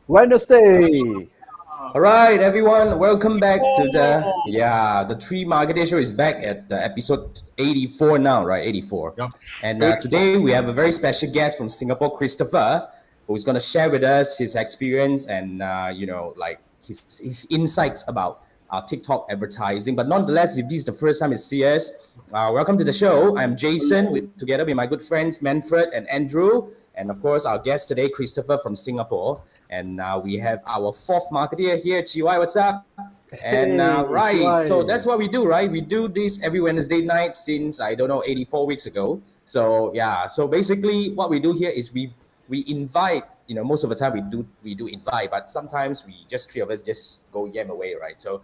Wednesday. All right, everyone, welcome back to the Three Marketeers show is back at episode 84 now, right? 84. Yep. And today we have a very special guest from Singapore, Christopher, who's going to share with us his experience and like his insights about TikTok advertising. But nonetheless, if this is the first time you see us, welcome to the show. I'm Jason, together with my good friends Manfred and Andrew, and of course our guest today, Christopher from Singapore. And we have our fourth marketeer here, GY. What's up? And right, GY. so that's what we do, right? We do this every Wednesday night since 84 weeks ago. So yeah, so basically what we do here is we invite. Most of the time we do invite, but sometimes we just three of us just go yam away, right? So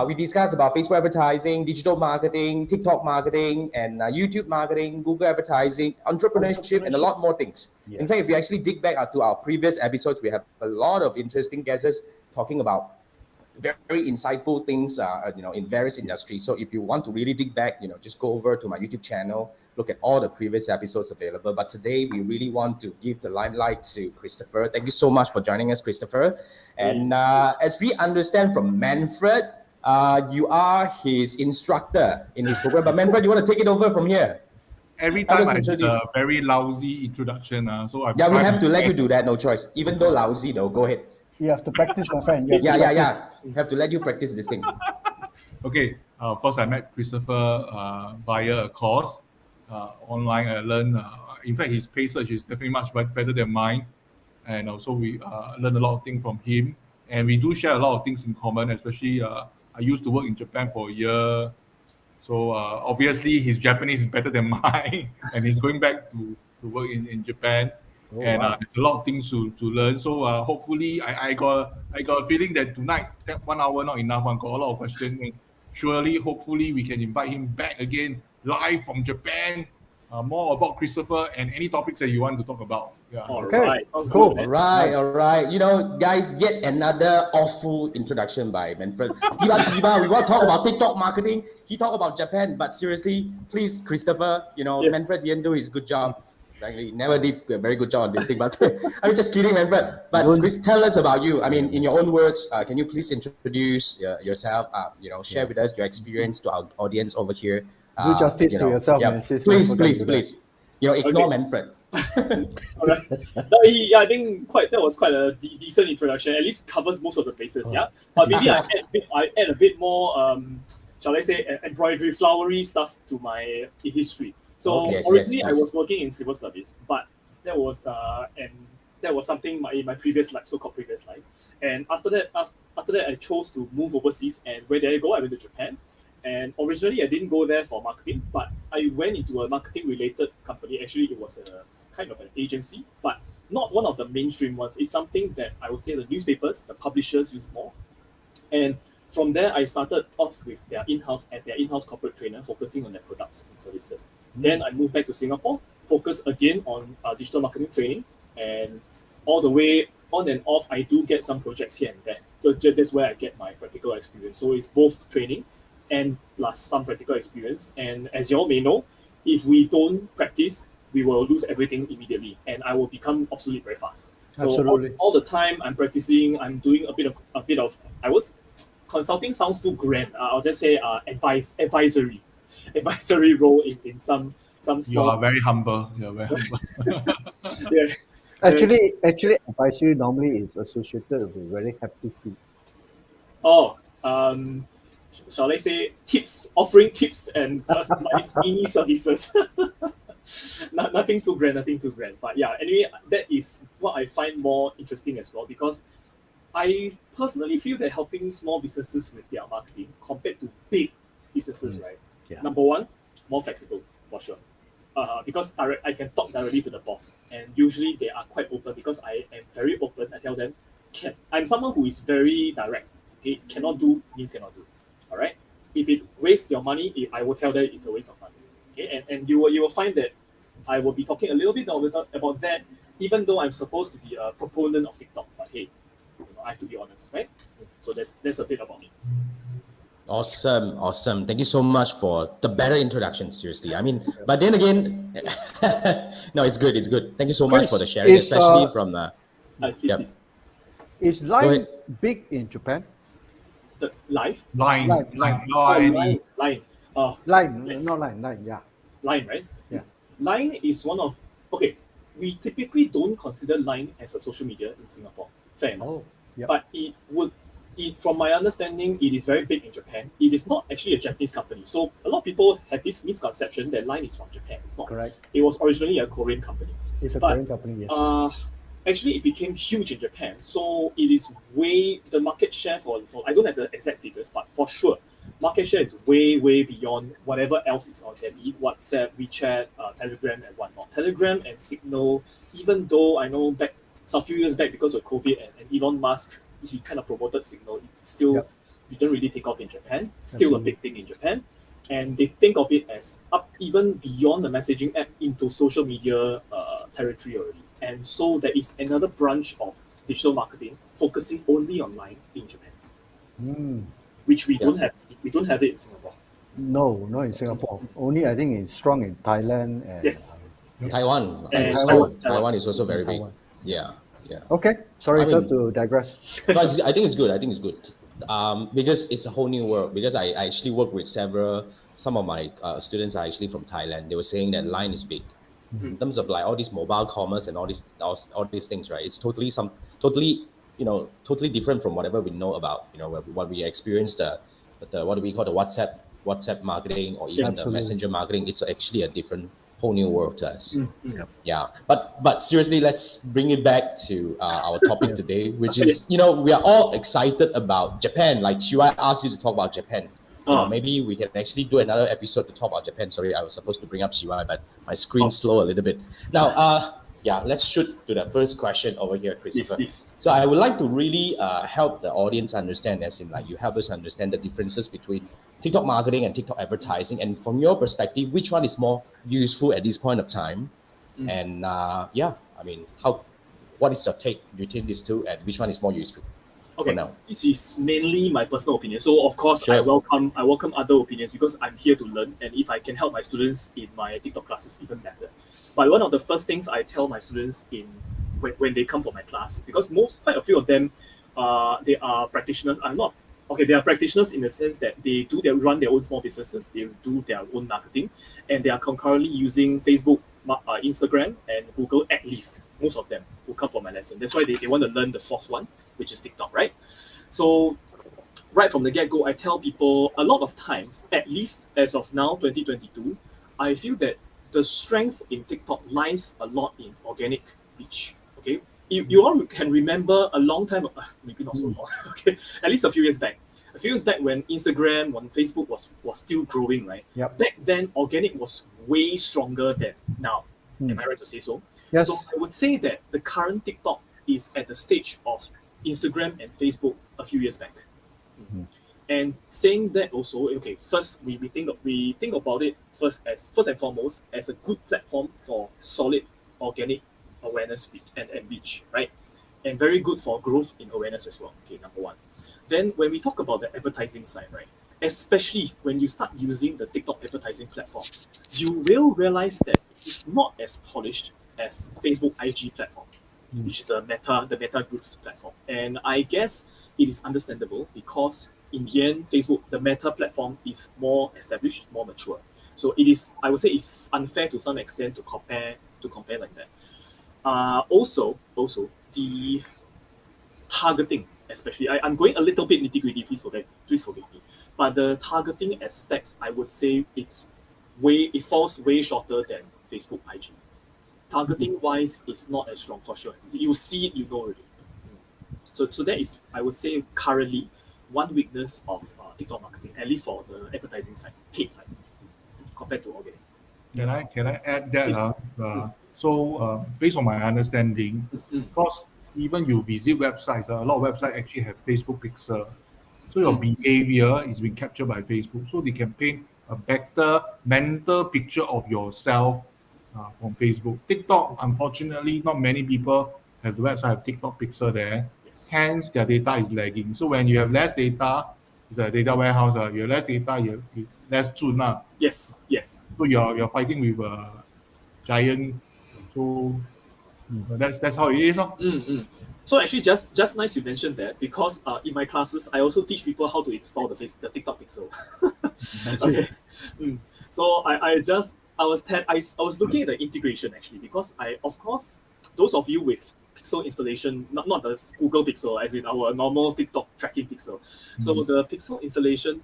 we discuss about Facebook advertising, digital marketing, TikTok marketing, and YouTube marketing, Google advertising, entrepreneurship, and a lot more things. Yes. In fact, if you actually dig back to our previous episodes, we have a lot of interesting guests talking about very insightful things, in various industries. So if you want to really dig back, just go over to my YouTube channel, look at all the previous episodes available. But today we really want to give the limelight to Christopher. Thank you so much for joining us, Christopher. And as we understand from Manfred, you are his instructor in his program. But Manfred, you want to take it over from here? Every time I did a very lousy introduction, so we have to let you do that, no choice. Even though lousy though, go ahead. You have to practice, my friend. Yeah. We have to let you practice this thing. Okay, first I met Christopher via a course online. I learned, in fact, his pay search is definitely much better than mine. And also we learned a lot of things from him. And we do share a lot of things in common, especially I used to work in Japan for a year. So obviously his Japanese is better than mine. And he's going back to work in Japan. Oh, And wow. there's a lot of things to learn. So hopefully, I got a feeling that tonight, that 1 hour not enough. I got a lot of questions. And surely, hopefully, we can invite him back again, live from Japan. More about Christopher and any topics that you want to talk about. Yeah. All Okay. right, sounds Cool. good. All right. Guys, yet another awful introduction by Manfred. Tiba, we want to talk about TikTok marketing. He talked about Japan, but seriously, please, Christopher, Yes. Manfred didn't do his good job. Frankly, he never did a very good job on this thing. But I'm just kidding, Manfred. But please tell us about you. I mean, in your own words, can you please introduce yourself? Share with us your experience to our audience over here. Do justice to yourself, man. Sis, Please. Ignore Okay. Manfred. All right. I think that was quite a decent introduction. At least covers most of the bases. Yeah, but maybe I add a bit more, shall I say, embroidery, flowery stuff to my history. So Yes, originally yes. I was working in civil service, but that was something in my previous life, so-called previous life. And after that, I chose to move overseas. And where did I go? I went to Japan. And originally I didn't go there for marketing, but I went into a marketing-related company. Actually, it was a kind of an agency, but not one of the mainstream ones. It's something that I would say the newspapers, the publishers use more. And from there, I started off with their in-house corporate trainer, focusing on their products and services. Then I moved back to Singapore, focused again on digital marketing training, and all the way on and off, I do get some projects here and there. So that's where I get my practical experience. So it's both training and plus some practical experience. And as you all may know, if we don't practice, we will lose everything immediately, and I will become obsolete very fast. So Absolutely. all the time I'm practicing, I'm doing a bit of consulting sounds too grand. I'll just say advisory role in some You small. are very humble. You're very humble. Yeah. Actually, advisory normally is associated with a very hefty fee. Shall I say offering tips and mini services. Nothing too grand. But yeah, anyway, that is what I find more interesting as well, because I personally feel that helping small businesses with their marketing compared to big businesses, right? Yeah. Number one, more flexible for sure. Because I can talk directly to the boss, and usually they are quite open because I am very open. I tell them, I'm someone who is very direct. Okay, cannot do means cannot do. All right. If it wastes your money, I will tell them it's a waste of money. Okay, and you will find that I will be talking a little bit about that, even though I'm supposed to be a proponent of TikTok. But hey, I have to be honest, right? So that's a bit about me. Awesome. Thank you so much for the better introduction, seriously. I mean, but then again, no, it's good. Thank you so much for the sharing, Chris, especially from... Please, Yep. please. Is Go Line ahead. big in Japan? The live, Line, Line, line. L-I-N-E. line, Line, yes. not line, line, yeah. Line, right? Yeah. Line is one of okay. We typically don't consider Line as a social media in Singapore. Fair enough. Oh, yeah. But from my understanding, it is very big in Japan. It is not actually a Japanese company. So a lot of people have this misconception that Line is from Japan. It's not. Correct. It was originally a Korean company. It's a But, Korean company, yes. Actually, it became huge in Japan. So it is the market share for I don't have the exact figures, but for sure, market share is way beyond whatever else is out there, be it WhatsApp, WeChat, Telegram, and whatnot. Telegram and Signal, even though I know a few years back because of COVID and Elon Musk, he kind of promoted Signal, it still Yep. didn't really take off in Japan. Still Absolutely. a big thing in Japan. And they think of it as up even beyond the messaging app into social media territory already. And so there is another branch of digital marketing focusing only online in Japan, which we don't have. We don't have it in Singapore. No, not in Singapore. Only I think it's strong in Thailand and Yes. Taiwan. And Taiwan. Taiwan is also very big. Taiwan. Yeah. Okay, sorry, I mean- just to digress. No, I think it's good. Because it's a whole new world. Because I actually work with some of my students are actually from Thailand. They were saying that Line is big in terms of like all these mobile commerce and all these things, right? It's totally different from whatever we know about, what we experienced the what do we call the WhatsApp marketing or even the Absolutely. messenger marketing. It's actually a different whole new world to us. Yep. Yeah, but seriously, let's bring it back to our topic Yes. today, which Yes. is, we are all excited about Japan. Like Shiwai asked you to talk about Japan. Maybe we can actually do another episode to talk about Japan. Sorry, I was supposed to bring up Shiwai, but my screen's slow a little bit. Now, let's shoot to the first question over here, Christopher. Please. So I would like to really help the audience understand, as in like you help us understand the differences between TikTok marketing and TikTok advertising, and from your perspective, which one is more useful at this point of time? And what is your take between these two, and which one is more useful? Okay, For now. this is mainly my personal opinion. So of course, Sure. I welcome other opinions because I'm here to learn, and if I can help my students in my TikTok classes, even better. But one of the first things I tell my students when they come for my class, because quite a few of them, they are practitioners. They are practitioners in the sense that they run their own small businesses, they do their own marketing, and they are concurrently using Facebook, Instagram, and Google at least. Most of them who come for my lesson. That's why they want to learn the fourth one, which is TikTok, right? So right from the get-go, I tell people a lot of times, at least as of now, 2022, I feel that the strength in TikTok lies a lot in organic reach. Okay, you all can remember a long time, maybe not so long. Okay, at least a few years back. A few years back when Instagram, when Facebook was still growing, right? Yep. Back then, organic was way stronger than now. Am I right to say so? Yes. So I would say that the current TikTok is at the stage of Instagram and Facebook a few years back. And saying that also, okay, first we think about it first and foremost as a good platform for solid organic awareness and reach, right? And very good for growth in awareness as well. Okay, number one. Then when we talk about the advertising side, right? Especially when you start using the TikTok advertising platform, you will realize that it's not as polished as Facebook IG platform, which is the Meta Group's platform. And I guess it is understandable because in the end, Facebook, the Meta platform is more established, more mature. So I would say it's unfair to some extent to compare like that. Also the targeting, especially, I'm going a little bit nitty-gritty, please forgive me. But the targeting aspects, I would say it falls way shorter than Facebook IG. Targeting wise, it's not as strong for sure. You see it, you know already. So that is, I would say, currently one weakness of TikTok marketing, at least for the advertising side, paid side, compared to organic. Can I add that? Please. So based on my understanding, because even you visit websites, a lot of websites actually have Facebook pixel. So your behavior is being captured by Facebook. So they can paint a better mental picture of yourself from Facebook. TikTok, unfortunately, not many people have the website have TikTok pixel there. Yes. Hence, their data is lagging. So when you have less data, it's a data warehouse. You have less data, you have less tune. Yes. So you're fighting with a giant. So that's how it is. So actually, just nice you mentioned that, because in my classes I also teach people how to install the TikTok Pixel. Okay. So I was looking at the integration actually, because of course those of you with Pixel installation, not the Google Pixel as in our normal TikTok tracking Pixel. So the Pixel installation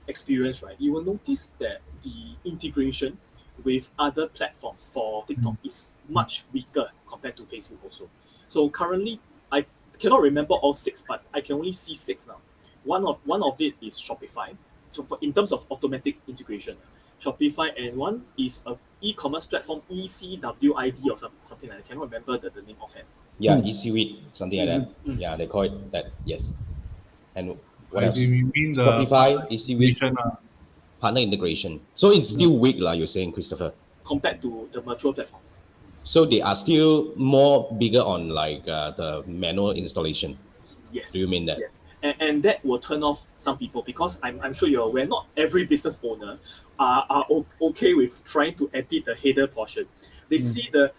experience, right? You will notice that the integration with other platforms for TikTok is much weaker compared to Facebook also. So currently, I cannot remember all six, but I can only see six now. One of it is Shopify. So in terms of automatic integration, Shopify, and one is a e-commerce platform, ECWID or something like that. I cannot remember the name offhand. Yeah, ECWID, something like that. Mm. Yeah, they call it that. Yes. And what I else? see, you mean the Shopify, ECWID, integration, partner integration. So it's still weak, you're saying, Christopher. Compared to the mature platforms. So they are still more bigger on like the manual installation. Yes. Do you mean that? Yes. And that will turn off some people, because I'm sure you're aware, not every business owner are okay with trying to edit the header portion. They see the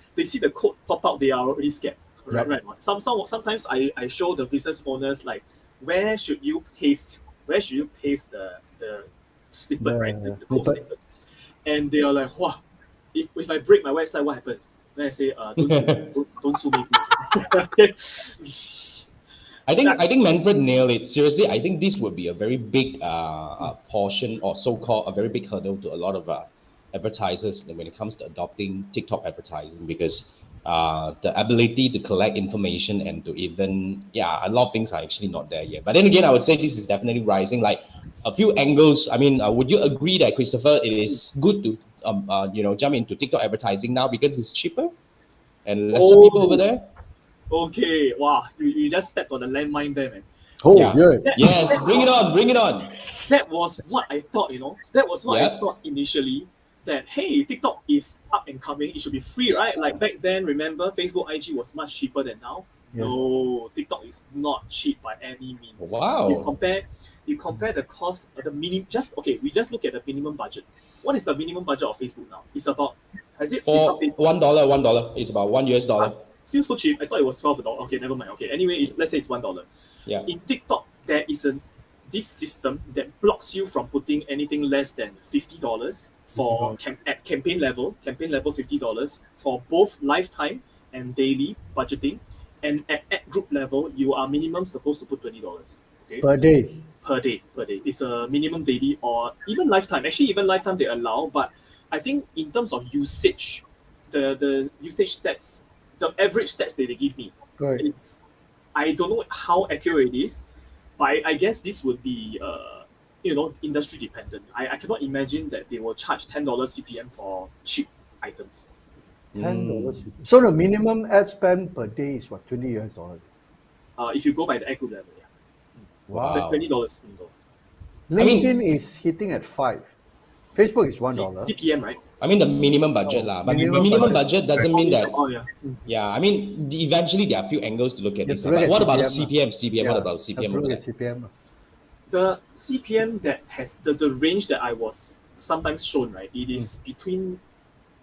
code pop out, they are already scared. Right. Sometimes I show the business owners like where should you paste the snippet, right? The code snippet. And they are like, wow, if I break my website, what happens? Then I say, don't sue me, please. I think Manfred nailed it. Seriously, I think this would be a very big portion, or so-called a very big hurdle to a lot of advertisers when it comes to adopting TikTok advertising, because the ability to collect information and to even, a lot of things are actually not there yet. But then again, I would say this is definitely rising. Like a few angles. I mean, would you agree that, Christopher, it is good to jump into TikTok advertising now because it's cheaper and lesser people over there? Okay, wow, you just stepped on the landmine there, man. Oh, Yeah. yeah. Yes, bring it on, bring it on. That was what I thought, That was what I Yeah. thought initially, that, hey, TikTok is up and coming. It should be free, right? Like back then, remember, Facebook IG was much cheaper than now. Yeah. No, TikTok is not cheap by any means. Wow. You compare the cost, we just look at the minimum budget. What is the minimum budget of Facebook now? It's about, has it been For updated? $1. It's about $1. Seems so cheap. I thought it was $12. Okay, never mind. Okay, anyway, let's say it's $1. Yeah. In TikTok, there is this system that blocks you from putting anything less than $50 for at campaign level $50 for both lifetime and daily budgeting, and at ad group level you are minimum supposed to put $20. Okay. Per day. Per day. It's a minimum daily or even lifetime. Actually, even lifetime they allow, but I think in terms of usage, the usage stats, the average stats that they give me, Correct. it's, I don't know how accurate it is, but I guess this would be industry dependent. I cannot imagine that they will charge $10 CPM for cheap items. $10. So the minimum ad spend per day is what, $20? If you go by the ad group level, yeah. Wow. $20. LinkedIn is hitting at $5. Facebook is $1. CPM, right? I mean the minimum budget Oh, but minimum minimum budget. budget doesn't mean that. Oh yeah. Yeah, I mean eventually there are a few angles to look at You this. have to look But at what about the CPM, CPM? Yeah, What about have to CPM? look over at there? CPM. The CPM that has the range that I was sometimes shown, right? It is between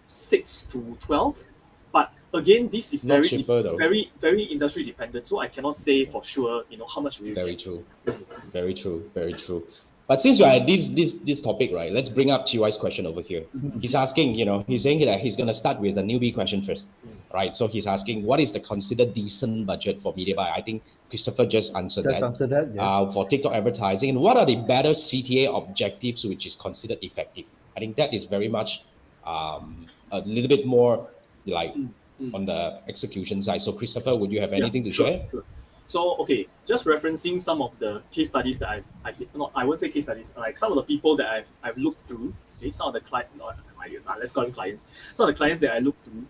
6 to 12. But again, this is Not cheaper, though. very, very industry dependent. So I cannot say for sure, how much you Very get. true. Very true. Very true. But since you're at this topic, right, let's bring up TY's question over here. He's asking, he's saying that he's going to start with a newbie question first, right? So he's asking, what is the considered decent budget for media buy? I think Christopher just answered that. Yes. For TikTok advertising. And what are the better CTA objectives which is considered effective? I think that is very much a little bit more like on the execution side. So Christopher, would you have anything to share? Sure. So, okay, just referencing some of the case studies that I won't say case studies, like some of the people that I've looked through, okay, some of the clients, let's call them clients, some of the clients that I looked through,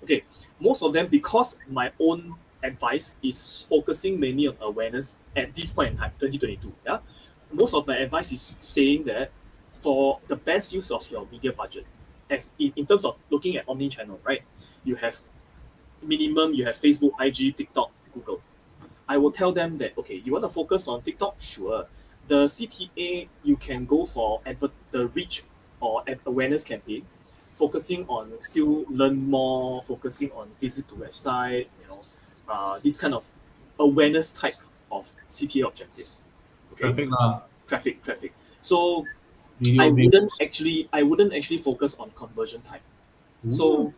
okay, most of them, because my own advice is focusing mainly on awareness at this point in time, 2022, yeah, most of my advice is saying that for the best use of your media budget, as in terms of looking at omni-channel, right, you have Facebook, IG, TikTok, Google. I will tell them that, okay, you want to focus on TikTok? Sure. The CTA, you can go for the reach or awareness campaign. focusing on still learn more, focusing on visit to website, this kind of awareness type of CTA objectives. Okay, Traffic lah. traffic. So Video I based. wouldn't actually focus on conversion type. So,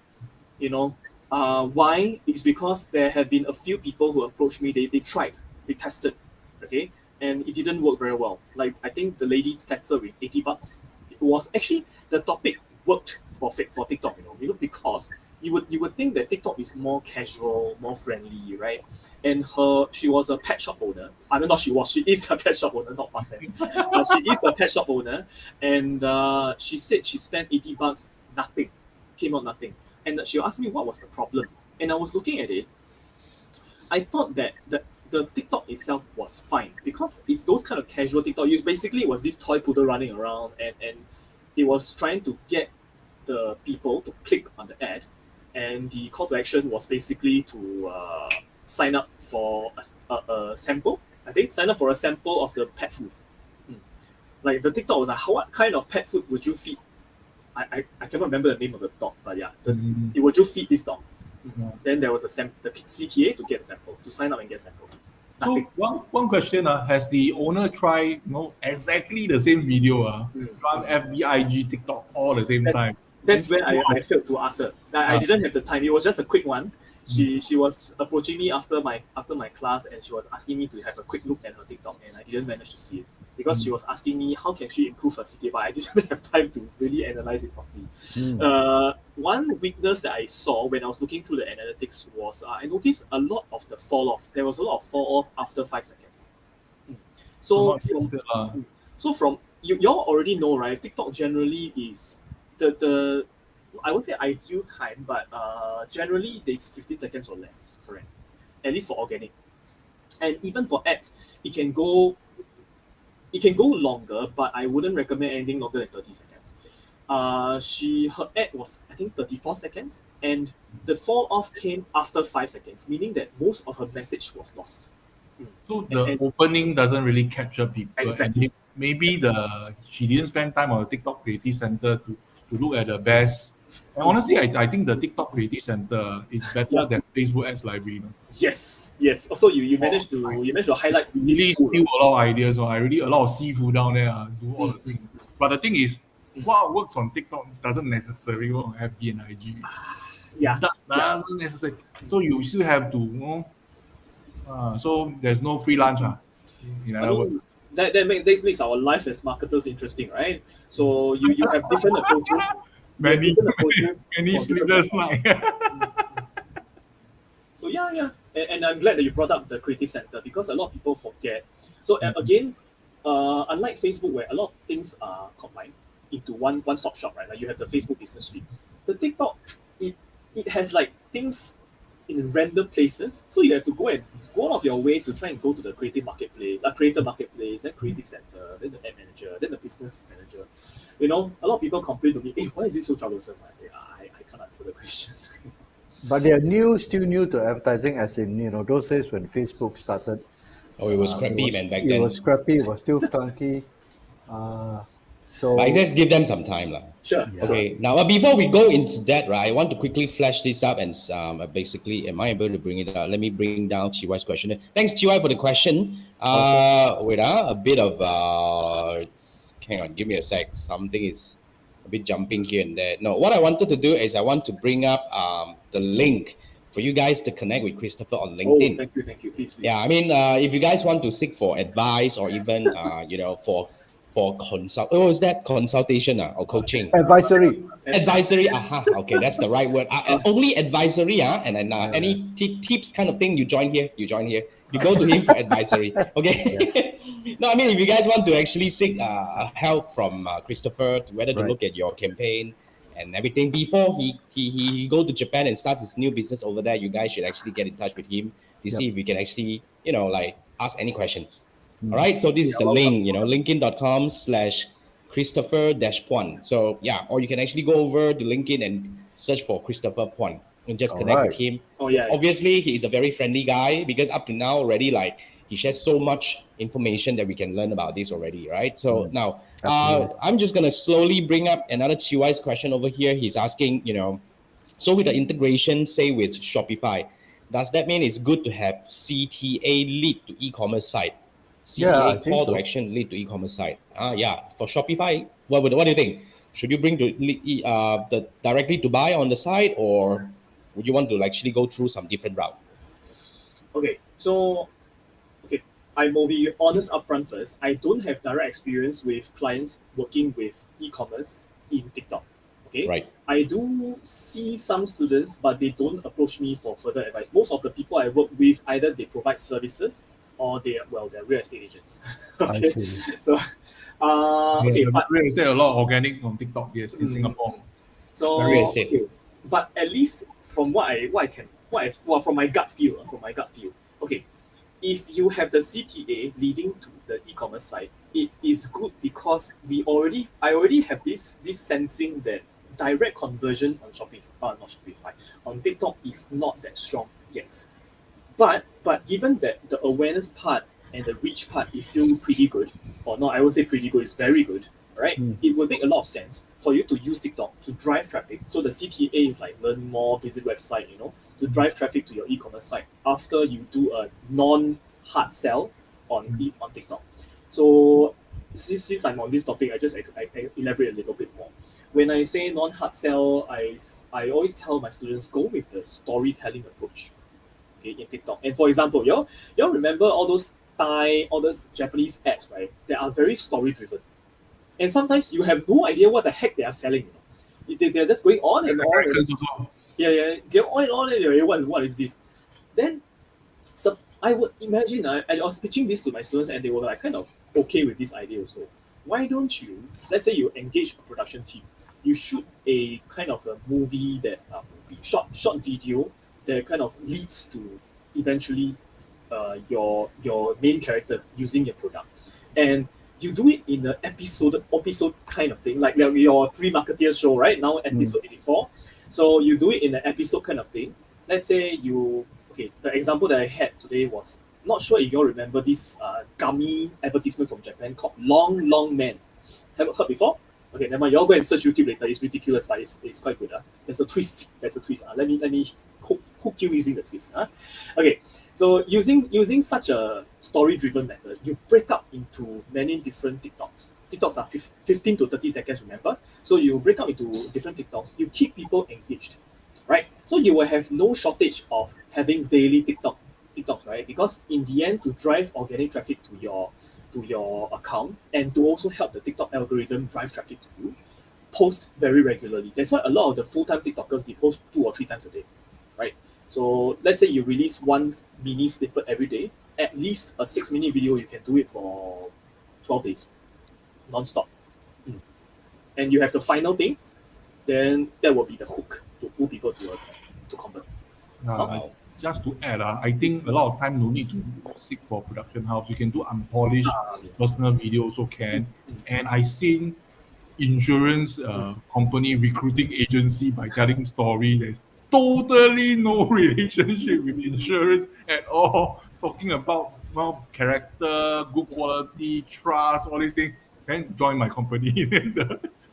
why? It's because there have been a few people who approached me. They tried, they tested, okay, and it didn't work very well. Like I think the lady tested with $80. It was actually the topic worked for TikTok. Because you would think that TikTok is more casual, more friendly, right? And she was a pet shop owner. I mean, not she was. She is a pet shop owner, not fast dance. She is a pet shop owner, and she said she spent $80, nothing, came out nothing. And she asked me what was the problem, and I was looking at it. I thought that the TikTok itself was fine because it's those kind of casual TikTok. It was this toy poodle running around, and it was trying to get the people to click on the ad, and the call to action was basically to sign up for a sample. I think sign up for a sample of the pet food. Like the TikTok was like, what kind of pet food would you feed? I cannot remember the name of the dog, but yeah, it would you feed this dog? Then there was the CTA to get a sample, to sign up and get a sample. Nothing. So one question, has the owner tried exactly the same video, run FBIG TikTok all the same time? That's where I failed to ask her. I didn't have the time. It was just a quick one. She was approaching me after my class, and she was asking me to have a quick look at her TikTok, and I didn't manage to see it because she was asking me how can she improve her CTA, but I didn't have time to really analyze it properly. One weakness that I saw when I was looking through the analytics was I noticed a lot of the fall off. There was a lot of fall off after 5 seconds. So from you all already know, right? TikTok generally is the I won't say ideal time, but generally there's 15 seconds or less, correct? At least for organic. And even for ads, it can go longer, but I wouldn't recommend anything longer than 30 seconds. Her ad was I think 34 seconds, and the fall off came after 5 seconds, meaning that most of her message was lost. So the opening doesn't really capture people. Exactly. And maybe she didn't spend time on the TikTok Creative Center to look at the best. And honestly, I think the TikTok Creative Center is better than Facebook Ads Library. Yes. Also, you managed to highlight Really this steal tool. a lot of ideas. I really a lot of seafood down there. Do all the things. But the thing is, what works on TikTok doesn't necessarily work on FB and IG. Doesn't necessarily. So you still have to, so there's no free lunch. In other words. That makes our life as marketers interesting, right? So you have different approaches. Many for sleepless different nights. So and I'm glad that you brought up the creative center because a lot of people forget. So again, unlike Facebook where a lot of things are combined into one-stop shop, right? Like you have the Facebook Business Suite. The TikTok, it has like things in random places, so you have to go out of your way to try and go to the creative marketplace, creator marketplace, then creative center, then the ad manager, then the business manager. A lot of people complain to me, hey, why is it so troublesome? I say, I can't answer the question. But they are still new to advertising, as in, those days when Facebook started. Oh, it was scrappy, man, back then. It was scrappy, it was still clunky. So But I just give them some time. Sure. Okay, now before we go into that, right, I want to quickly flash this up and basically, am I able to bring it up? Let me bring down Chiwai's question. Thanks, Chiwai, for the question. Wait, a bit of, hang on, give me a sec. Something is a bit jumping here and there. No, what I wanted to do is I want to bring up the link for you guys to connect with Christopher on LinkedIn. Oh, thank you. Please. Yeah, I mean, if you guys want to seek for advice or even, for consultation or coaching? advisory. Aha, okay, that's the right word. Only advisory, and then any tips kind of thing, you join here. You go to him for advisory, okay? Yes. No, I mean, if you guys want to actually seek help from Christopher, whether to look at your campaign and everything before he go to Japan and starts his new business over there, you guys should actually get in touch with him to see if we can actually, ask any questions. All right, so this is the link, linkedin.com/Christopher-Puan. So or you can actually go over to LinkedIn and search for Christopher Puan and just connect with him. Oh yeah. Obviously, he is a very friendly guy because up to now already, like, he shares so much information that we can learn about this already, right? So now, Absolutely. I'm just going to slowly bring up another TY's question over here. He's asking, so with the integration, say with Shopify, does that mean it's good to have CTA lead to e-commerce site? Yeah, I CTA think call to so. action lead to e-commerce site. Yeah, for Shopify, what do you think? Should you bring to the directly to buy on the site, or would you want to actually go through some different route? Okay, so I will be honest upfront first. I don't have direct experience with clients working with e-commerce in TikTok. Okay, Right. I do see some students, but they don't approach me for further advice. Most of the people I work with, either they provide services or they're real estate agents. I Okay, see. so okay, The but real estate, a lot of organic on TikTok, yes, in Singapore. Real so estate. okay, but at least from from my gut feel, okay, if you have the CTA leading to the e-commerce site, it is good because I already have this sensing that direct conversion on not Shopify, on TikTok is not that strong yet. But given that the awareness part and the reach part is still pretty good, or not, I would say pretty good, it's very good, right? It would make a lot of sense for you to use TikTok to drive traffic. So the CTA is like learn more, visit website, to drive traffic to your e-commerce site after you do a non-hard sell on TikTok. So since I'm on this topic, I elaborate a little bit more. When I say non-hard sell, I always tell my students go with the storytelling approach. Okay, in TikTok. And for example, y'all remember all those all those Japanese ads, right? That are very story driven. And sometimes you have no idea what the heck they are selling. They're just going on and on. Americans also. Yeah, they're on and on and you're like, what is this? Then so I would imagine I was pitching this to my students and they were like kind of okay with this idea also. Why don't you, let's say you engage a production team, you shoot a kind of a movie short video that kind of leads to eventually your main character using your product, and you do it in an episode kind of thing, like your Three Marketeers show, right? Now episode 84. So you do it in an episode kind of thing. Let's say the example that I had today was, not sure if you all remember this gummy advertisement from Japan called Long Long Man. Have you heard before? Okay, never mind. You all go and search YouTube later. It's ridiculous, but it's quite good. There's a twist. Let me hook you using the twist. Okay, so using such a story-driven method, you break up into many different TikToks. TikToks are 15 to 30 seconds, remember? So you break up into different TikToks. You keep people engaged, right? So you will have no shortage of having daily TikToks, right? Because in the end, to drive organic traffic to your account and to also help the TikTok algorithm drive traffic to you, post very regularly. That's why a lot of the full-time TikTokers, they post 2 or 3 times a day, right? So let's say you release one mini snippet every day, at least a 6-minute video, you can do it for 12 days, non-stop. And you have the final thing, then that will be the hook to pull people to convert. Just to add, I think a lot of time no need to seek for production house. You can do unpolished personal video also can. And I seen insurance company recruiting agency by telling story that totally no relationship with insurance at all. Talking about character, good quality, trust, all these things. Then join my company. Then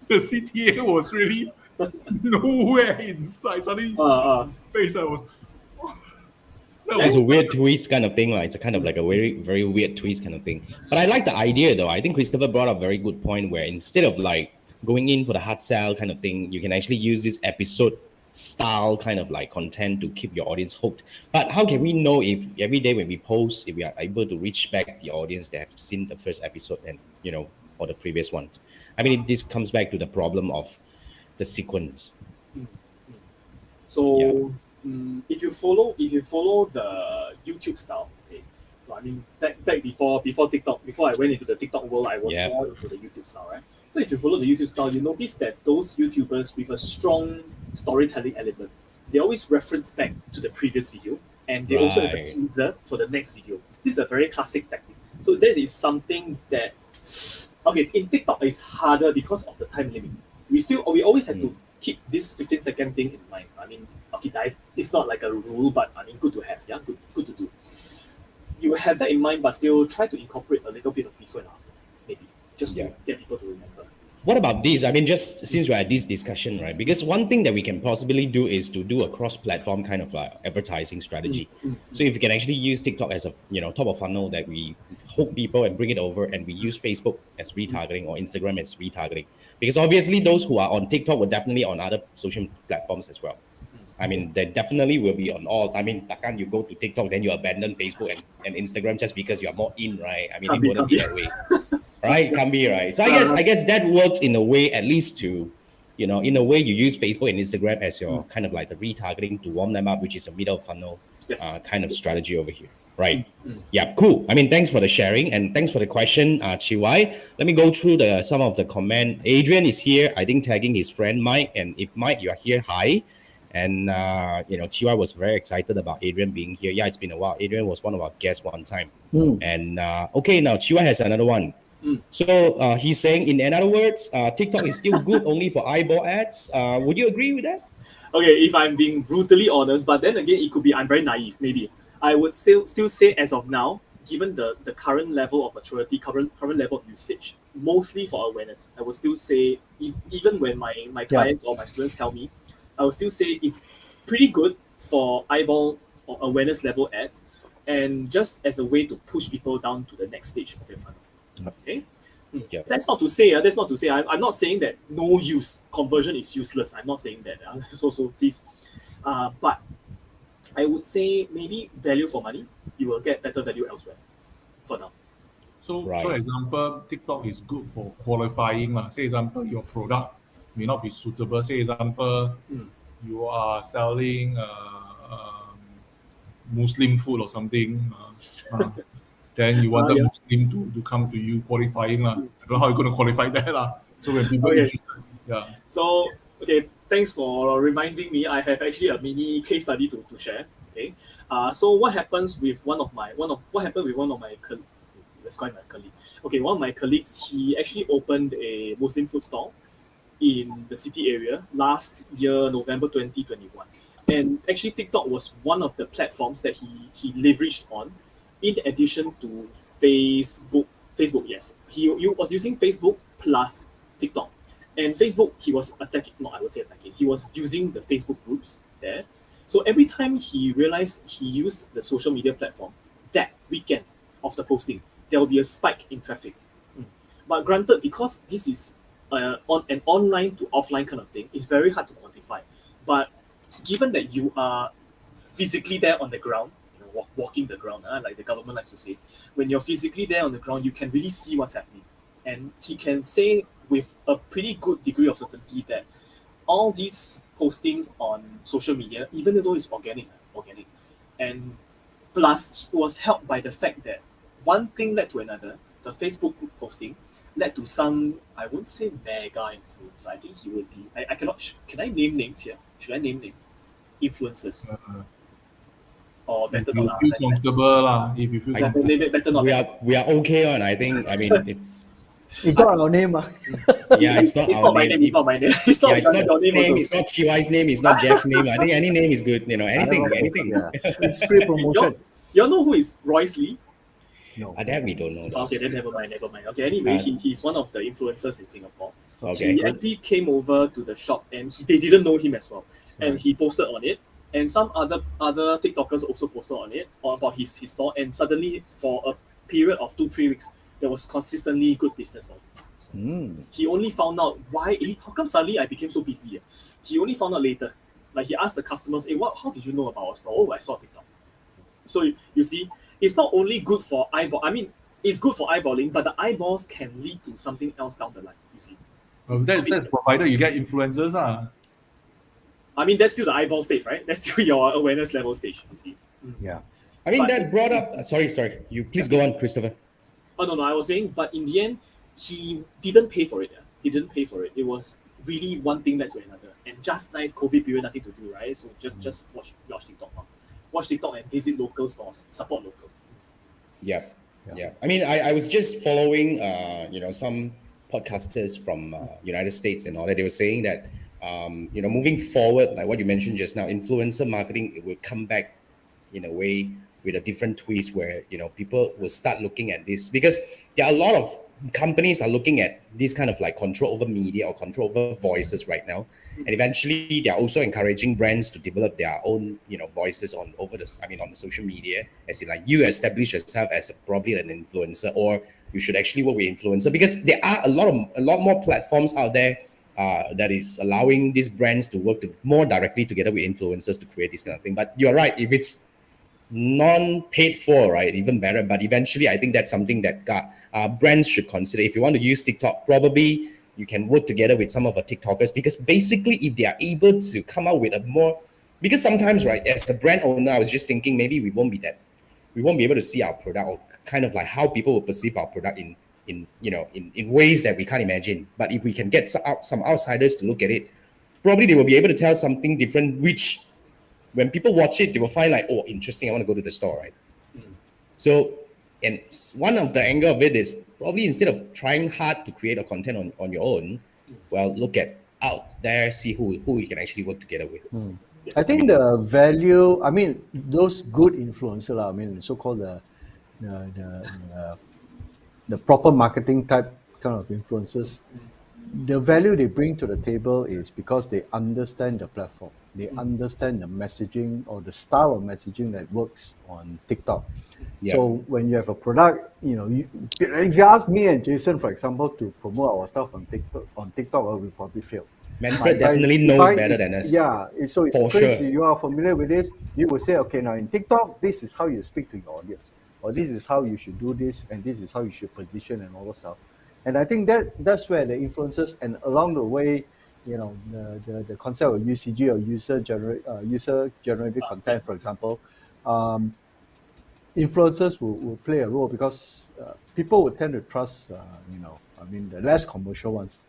the CTA was really nowhere inside. Suddenly, face I was. It's a weird twist kind of thing. Like, it's a kind of like a very, very weird twist kind of thing. But I like the idea though. I think Christopher brought up a very good point where instead of like going in for the hard sell kind of thing, you can actually use this episode style kind of like content to keep your audience hooked. But how can we know if every day when we post, if we are able to reach back the audience that have seen the first episode and, or the previous ones? I mean, this comes back to the problem of the sequence. So if you follow the YouTube style, okay. So, I mean back before TikTok, before I went into the TikTok world, I was more into the YouTube style, right? So if you follow the YouTube style, you notice that those YouTubers with a strong storytelling element, they always reference back to the previous video, and they also have a teaser for the next video. This is a very classic tactic. So that is something that in TikTok it's harder because of the time limit. We always have to keep this 15-second thing in mind. I mean, it's not like a rule, but I mean, good to have. Yeah, good to do. you have that in mind, but still try to incorporate a little bit of before and after, maybe, just to get people to remember. What about this? I mean, just since we're at this discussion, right? Because one thing that we can possibly do is to do a cross-platform kind of advertising strategy. So if you can actually use TikTok as a top of funnel, that we hook people and bring it over, and we use Facebook as retargeting or Instagram as retargeting, because obviously those who are on TikTok were definitely on other social platforms as well. I mean, they definitely will be on all. I mean, takkan you go to TikTok, then you abandon Facebook and Instagram just because you are more in, right? I mean, it wouldn't be that way. Right, can be, right. So I guess that works in a way, at least to, in a way you use Facebook and Instagram as your kind of like the retargeting to warm them up, which is the middle funnel kind of strategy over here, right? Yeah, cool. I mean, thanks for the sharing and thanks for the question, Chiwai. Let me go through some of the comment. Adrian is here, I think tagging his friend Mike, and if Mike you are here, hi. And Chiwai was very excited about Adrian being here. Yeah, it's been a while. Adrian was one of our guests one time. And okay, now Chiwai has another one. So he's saying, in other words, TikTok is still good only for eyeball ads. Would you agree with that? Okay, if I'm being brutally honest, but then again, it could be I'm very naive, maybe. I would still say as of now, given the current level of maturity, current level of usage, mostly for awareness, I would still say, even when my clients or my students tell me, I would still say it's pretty good for eyeball or awareness level ads, and just as a way to push people down to the next stage of your funnel. Okay. That's not to say. I'm not saying that no use conversion is useless. I'm not saying that. So please. But I would say maybe value for money. You will get better value elsewhere. For now. So, for example, TikTok is good for qualifying. Say, example, your product may not be suitable. Say, example, you are selling Muslim food or something. Then you want the Muslim to come to you qualifying. I don't know how you're going to qualify that. So when people are interested. Yeah. So, okay, thanks for reminding me. I have actually a mini case study to share. Okay. So what happens with one of my colleagues? Let's call him my colleague. Okay, one of my colleagues, he actually opened a Muslim food stall in the city area last year, November 2021. And actually TikTok was one of the platforms that he leveraged on, in addition to Facebook, yes. He was using Facebook plus TikTok. And Facebook, he was he was using the Facebook groups there. So every time he realized he used the social media platform, that weekend of the posting, there will be a spike in traffic. But granted, because this is on an online to offline kind of thing, it's very hard to quantify. But given that you are physically there on the ground, walking the ground, like the government likes to say, when you're physically there on the ground, you can really see what's happening. And he can say with a pretty good degree of certainty that all these postings on social media, even though it's organic, and plus it was helped by the fact that one thing led to another. The Facebook group posting led to some, I wouldn't say mega influencer. I think he would be, I cannot, can I name names here? Should I name names? Influencers. Or better not. If you feel comfortable, if you feel comfortable. Better not. We are okay on. I mean it's not our name. Yeah, it's not our name. It's not my name. It's not your name. It's not Chiwai's name. It's not Jeff's name. I think any name is good. Anything. Yeah. It's free promotion. You all know who is Royce Lee? No. That we don't know. Okay, then never mind. Okay, anyway, he's one of the influencers in Singapore. Okay. He actually came over to the shop, and they didn't know him as well. And he posted on it, and some other TikTokers also posted on it, about his store, and suddenly for a period of 2-3 weeks, there was consistently good business on it. He only found out why, how come suddenly I became so busy? He only found out later. Like he asked the customers, how did you know about our store? Oh, I saw TikTok. So you see, it's not only good for eyeball. I mean, it's good for eyeballing, but the eyeballs can lead to something else down the line, you see. That's provided you get influencers. I mean, that's still the eyeball stage, right? That's still your awareness level stage, you see. Yeah. I mean, that brought up... Sorry. You please go on, Christopher. Oh, no, I was saying, but in the end, he didn't pay for it. He didn't pay for it. It was really one thing led to another. And just nice COVID period, nothing to do, right? So just watch TikTok. Watch TikTok and visit local stores. Support local. Yeah. I mean, I was just following, some podcasters from United States and all that. They were saying that, moving forward, like what you mentioned just now, influencer marketing, it will come back in a way with a different twist where people will start looking at this, because there are a lot of companies are looking at this kind of like control over media or control over voices right now, and eventually they're also encouraging brands to develop their own voices on the social media, as in like you establish yourself as probably an influencer, or you should actually work with influencer, because there are a lot more platforms out there that is allowing these brands to work more directly together with influencers to create this kind of thing. But you're right, if it's non-paid for, right, even better. But eventually, I think that's something that brands should consider. If you want to use TikTok, probably you can work together with some of the TikTokers, because basically, if they are able to come out with a more, because sometimes, right, as a brand owner, I was just thinking maybe we won't be able to see our product, or kind of like how people will perceive our product in ways that we can't imagine. But if we can get some outsiders to look at it, probably they will be able to tell something different, which when people watch it, they will find like, oh, interesting, I want to go to the store, right? So, and one of the angle of it is probably instead of trying hard to create a content on your own, well, look at out there, see who you can actually work together with. Yes. I think the value, those good influencers, so-called the proper marketing type kind of influencers, the value they bring to the table is because they understand the platform. They understand the messaging or the style of messaging that works on TikTok. Yeah. So when you have a product, if you ask me and Jason, for example, to promote our stuff on TikTok, we probably fail. Manfred definitely knows better than us. Yeah, so if For Chris, sure. you are familiar with this, you will say, okay, now in TikTok, this is how you speak to your audience, or this is how you should do this, and this is how you should position and all that stuff. And I think that's where the influencers, and along the way, the concept of UCG, or user generated content, for example, influencers will play a role, because people will tend to trust, the less commercial ones.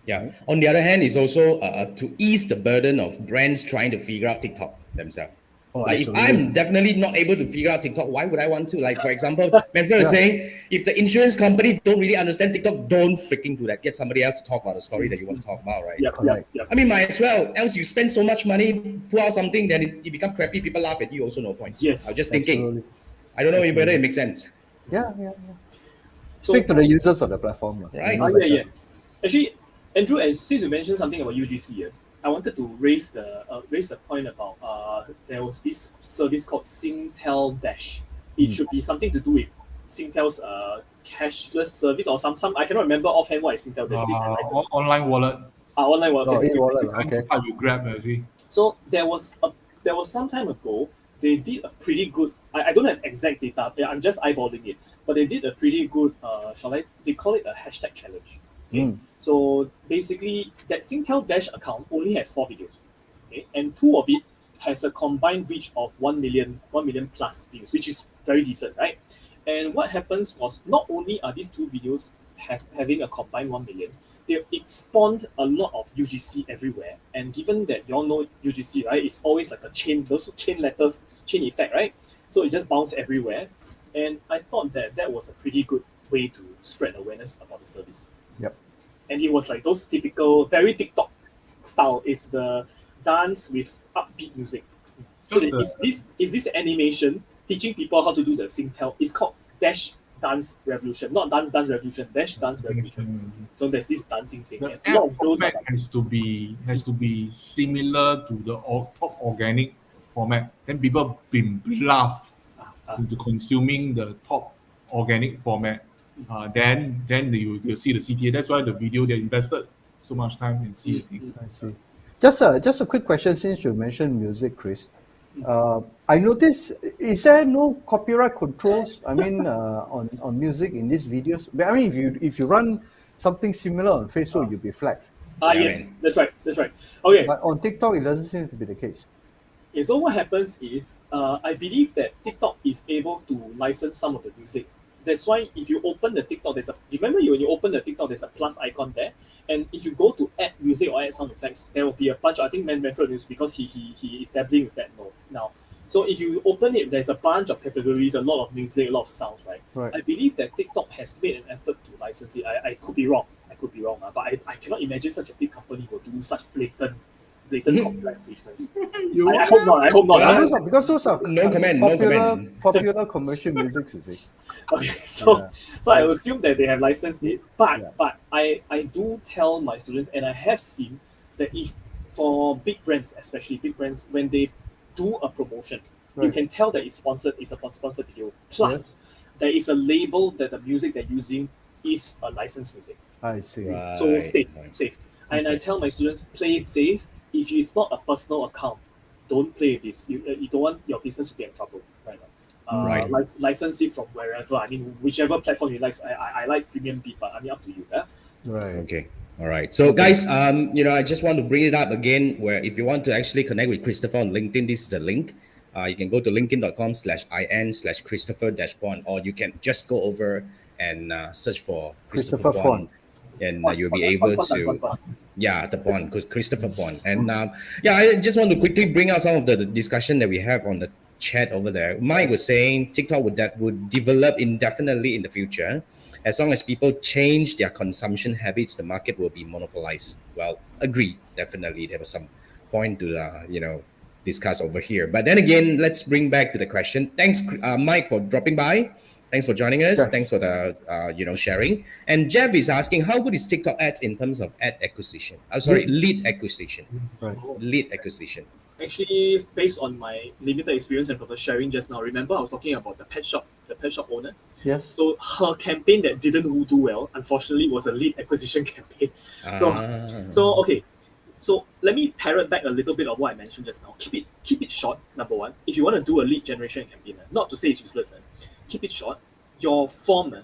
Yeah. On the other hand, it's also to ease the burden of brands trying to figure out TikTok themselves. Oh, Like if absolutely. I'm definitely not able to figure out TikTok, why would I want to? Like, for example, Manfred was saying, if the insurance company don't really understand TikTok, don't freaking do that. Get somebody else to talk about the story that you want to talk about, right? Correct. Yep. I mean, might as well. Else you spend so much money, put out something, then it becomes crappy. People laugh at you. Also, no point. Yes. I was just thinking. Absolutely. I don't know whether it makes sense, Yeah. So, Speak to the users of the platform. right? yeah. Actually, Andrew, and since you mentioned something about UGC, I wanted to raise the point about there was this service called Singtel Dash. It should be something to do with Singtel's cashless service, or some I cannot remember offhand what is Singtel Dash. Online wallet. Online wallet. Oh, Okay. e-wallet, It's okay. how you grab, actually. So there was some time ago, they did a pretty good. I don't have exact data. I'm just eyeballing it, but they did a pretty good. They call it a hashtag challenge. Okay. So basically, that Singtel Dash account only has 4 videos. Okay, and 2 of it has a combined reach of 1 million plus views, which is very decent, right? And what happens was, not only are these 2 videos having a combined 1 million, it spawned a lot of UGC everywhere. And given that you all know UGC, right, it's always like a chain, those chain letters, chain effect, right? So it just bounced everywhere. And I thought that was a pretty good way to spread awareness about the service. Yep. And it was like those typical, very TikTok style. It's the dance with upbeat music. So is this animation teaching people how to do the Singtel? It's called Dash Dance Revolution, not Dance Revolution, Dash Dance Revolution. So there's this dancing thing. The And a lot of those are format has to be similar to the top organic format. Then people been laugh into consuming the top organic format. Then you'll see the CTA. That's why the video they invested so much time in CTA. I see. Just a quick question, since you mentioned music, Chris. I noticed, is there no copyright controls? On music in these videos. But I mean, if you run something similar on Facebook, you'll be flagged. yes, that's right. Okay. But on TikTok, it doesn't seem to be the case. Okay, so what happens is, I believe that TikTok is able to license some of the music. That's why if you open the TikTok, when you open the TikTok, there's a plus icon there. And if you go to add music or add sound effects, there will be a bunch. I think Manfred knows, because he is dabbling with that now. So if you open it, there's a bunch of categories, a lot of music, a lot of sounds, right? Right. I believe that TikTok has made an effort to license it. I could be wrong. But I cannot imagine such a big company will do such blatant blatant copyright infringements. You I hope not. I hope not. Well, Because those are No comment, no comment. popular commercial music, you see. Okay, so Yeah. so I assume that they have licensed it, but Yeah. but I do tell my students, and I have seen that if for big brands, especially big brands, when they do a promotion, you Right. can tell that it's sponsored. It's a sponsored video. Plus, there is a label that the music they're using is a licensed music. I see. So Right, safe, right. safe. And I Okay. tell my students, play it safe. If it's not a personal account, don't play with this. You don't want your business to be in trouble, right? Right. License it from wherever. I mean, whichever platform you like. I like premium beat, but I mean, up to you. Yeah? Right. Okay. All right. So, guys, I just want to bring it up again. Where if you want to actually connect with Christopher on LinkedIn, this is the link. You can go to linkedin.com/in/Christopher-Puan, or you can just go over and search for Christopher Christopher Puan, and you'll be able to. Puan. Yeah, the Puan, Christopher Puan. And I just want to quickly bring out some of the discussion that we have on the chat over there. Mike was saying TikTok would develop indefinitely in the future. As long as people change their consumption habits, the market will be monopolized. Well, agree, definitely. There was some point to discuss over here. But then again, let's bring back to the question. Thanks, Mike, for dropping by. Thanks for joining us. Yes. Thanks for the sharing. And Jeff is asking, how good is TikTok ads in terms of ad acquisition? Lead acquisition. Right. Lead acquisition. Actually, based on my limited experience and from the sharing just now, remember I was talking about the pet shop owner. Yes. So her campaign that didn't do well, unfortunately, was a lead acquisition campaign. So okay, so let me parrot back a little bit of what I mentioned just now. Keep it short. Number one, if you want to do a lead generation campaign, not to say it's useless, keep it short. Your form,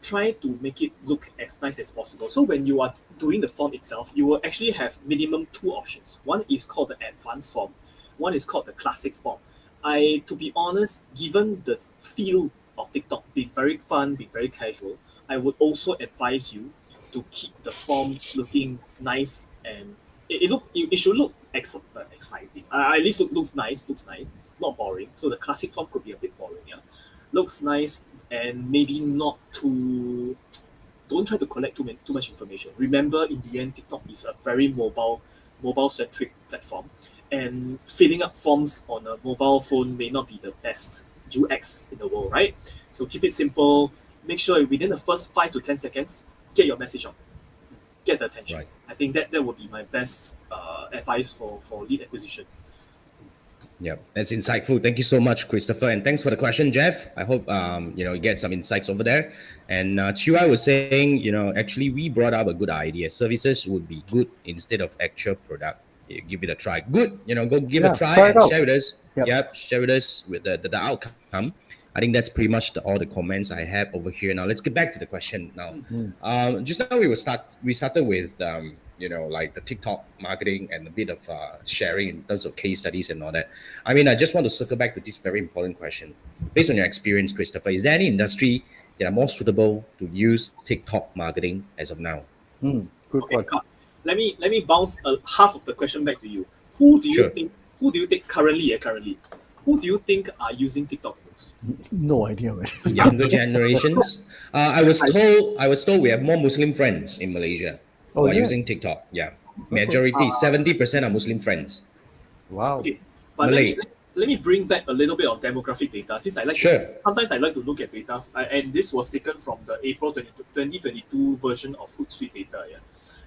try to make it look as nice as possible. So when you are doing the form itself, you will actually have minimum two options. One is called the advanced form. One is called the classic form. To be honest, given the feel of TikTok being very fun, being very casual, I would also advise you to keep the form looking nice, and it should look exciting. At least looks nice, not boring. So the classic form could be a bit boring, yeah. Looks nice and maybe not too. Don't try to collect too much information. Remember, in the end, TikTok is a very mobile-centric platform, and filling up forms on a mobile phone may not be the best UX in the world, right? So keep it simple. Make sure within the first 5 to 10 seconds, get your message out, get the attention. Right. I think that would be my best advice for lead acquisition. Yeah, that's insightful. Thank you so much, Christopher, and thanks for the question, Jeff. I hope you get some insights over there. And Chiwa was saying, actually we brought up a good idea. Services would be good instead of actual product. Give it a try. Good, go give it a try try it and out. share with us. Yep. Share with us with the outcome. I think that's pretty much all the comments I have over here. Now let's get back to the question. Now, just now we started with like the TikTok marketing and a bit of sharing in terms of case studies and all that. I mean, I just want to circle back to this very important question. Based on your experience, Christopher, is there any industry that are more suitable to use TikTok marketing as of now? Good Okay, one. Kat, let me bounce half of the question back to you. Who do you Sure. think currently who do you think are using TikTok most? No idea, man. Younger generations. I was told we have more Muslim friends in Malaysia who are yeah? using TikTok. Yeah, majority 70% are Muslim friends. Wow. Okay, but Malay. let me bring back a little bit of demographic data, since I like Sure. sometimes I like to look at data, and this was taken from the April 2022 version of Hootsuite data. Yeah.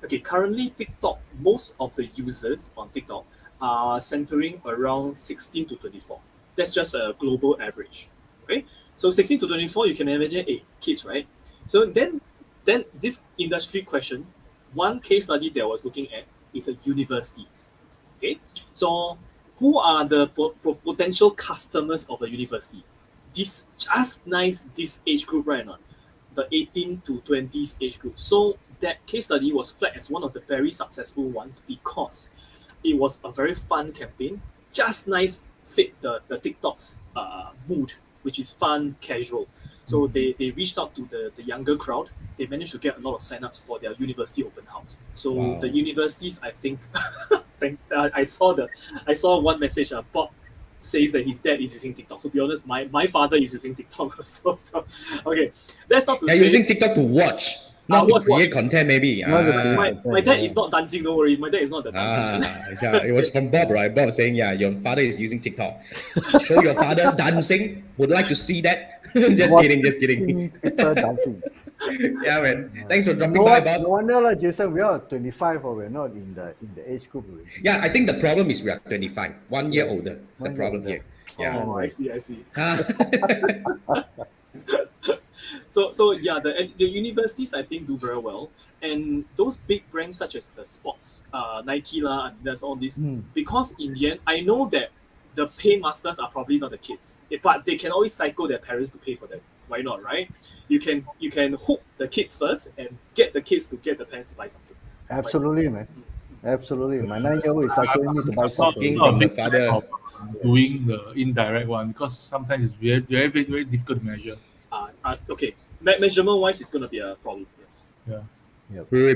Okay, currently TikTok, most of the users on TikTok are centering around 16 to 24. That's just a global average. Okay, so 16 to 24, you can imagine, kids, right? So then this industry question, one case study that I was looking at is a university. Okay, so who are the potential customers of a university? This age group, right now, the 18 to 20s age group. So that case study was flagged as one of the very successful ones because it was a very fun campaign, just nice fit the TikTok's mood, which is fun, casual. So they reached out to the younger crowd. They managed to get a lot of signups for their university open house. So Wow. the universities, I think, I saw one message. Bob says that his dad is using TikTok. To be honest, my father is using TikTok also. So okay, that's not to They're say using TikTok to watch. Not to watch. create content, maybe. Not to create My dad is not dancing, don't worry. My dad is not the dancing. Yeah, it was from Bob, right? Bob saying, yeah, your father is using TikTok. Show your father dancing. Would like to see that. Just kidding. Watching people dancing. Yeah, man. Thanks for dropping No, by, no Bob. wonder, like Jason, we are 25 or we're not in the age group already. Yeah, I think the problem is we are 25, 1 year older. The 1 year problem older. here. Yeah. Oh, I see. Ah, So yeah, the universities I think do very well, and those big brands such as the sports, Nike lah, Adidas, all this, because in the end I know that the paymasters are probably not the kids, but they can always psycho their parents to pay for them. Why not, right? You can hook the kids first and get the kids to get the parents to buy something. Absolutely, man. Absolutely. My 9-year-old is cycling me to buy I'm stuff. not a from the big fan father. of doing the indirect one because sometimes it's very difficult to measure. Okay, measurement wise, it's gonna be a problem. Yes. Yeah.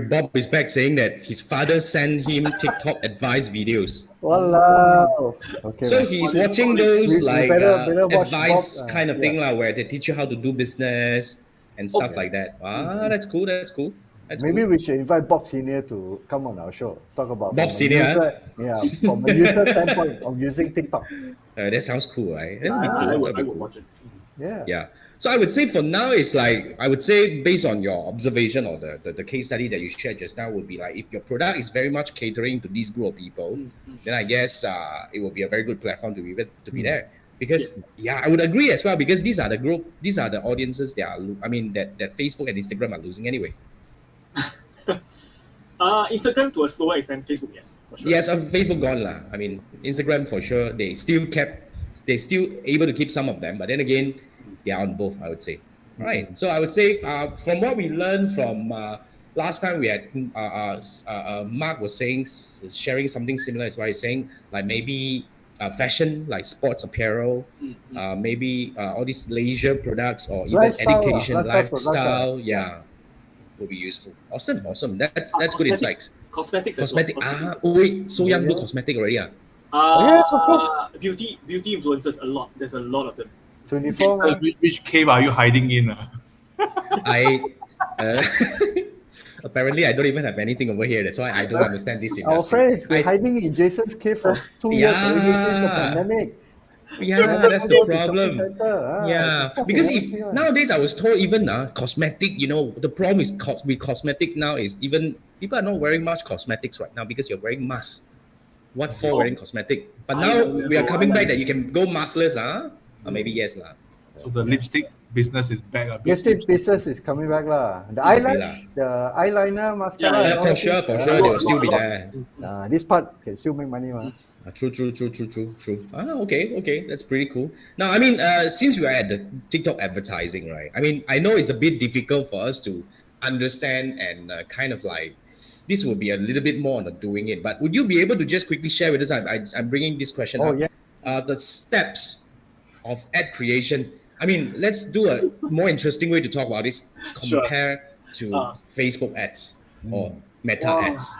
Bob is back saying that his father sent him TikTok advice videos. Walao. Okay. So man. he's Solid, watching solid. those We like better watch advice Bob, kind of yeah. thing lah, where they teach you how to do business and stuff like that. That's cool. That's cool. Maybe we should invite Bob Senior to come on our show. Talk about Bob from a Senior, user- yeah, from a user standpoint of using TikTok. That sounds cool, right? That would be cool. I That'd would be cool. watch it. Yeah. Yeah. So I would say for now, it's like, I would say based on your observation or the case study that you shared just now would be like, if your product is very much catering to this group of people, then I guess it will be a very good platform to be there. Because I would agree as well, because these are the audiences that Facebook and Instagram are losing anyway. Instagram to a slower extent, Facebook, yes, for sure. Yes, Facebook gone lah. I mean, Instagram for sure, they still able to keep some of them, but then again, they are on both, I would say. Right. So I would say from what we learned from last time we had Mark was sharing something similar as well. He's saying like maybe fashion, like sports apparel, maybe all these leisure products or even Lifestyle, education, lifestyle, lifestyle, will be useful. Awesome. That's good insights. Cosmetics. as Cosmetic. well. Oh wait, so young do Yeah. cosmetic already. yes, of course. Beauty influencers, a lot. There's a lot of them. 24. So which cave are you hiding in? I apparently I don't even have anything over here. That's why I don't understand this industry. Our friend is I- hiding in Jason's cave for 2 years already since the pandemic. Yeah, that's the Go to shopping problem. center, Yeah, of course because you if never see one. nowadays I was told even cosmetic, the problem is with cosmetic now is even people are not wearing much cosmetics right now because you're wearing masks. What for wearing cosmetic? But now we are coming back that you can go maskless, or maybe yes lah. So the lipstick business is back. Lipstick business is coming back lah. The eyeliner, mascara. Yeah, and all for those sure, things, for sure, they will still be lot. there. This part can still make money, man. True. Okay, that's pretty cool. Now, I mean, since we are at the TikTok advertising, right? I mean, I know it's a bit difficult for us to understand and kind of like, this will be a little bit more on the doing it, but would you be able to just quickly share with us, I'm bringing this question Oh, up, yeah. the steps of ad creation. I mean, let's do a more interesting way to talk about this Sure. compare to Facebook ads or Meta Wow. ads.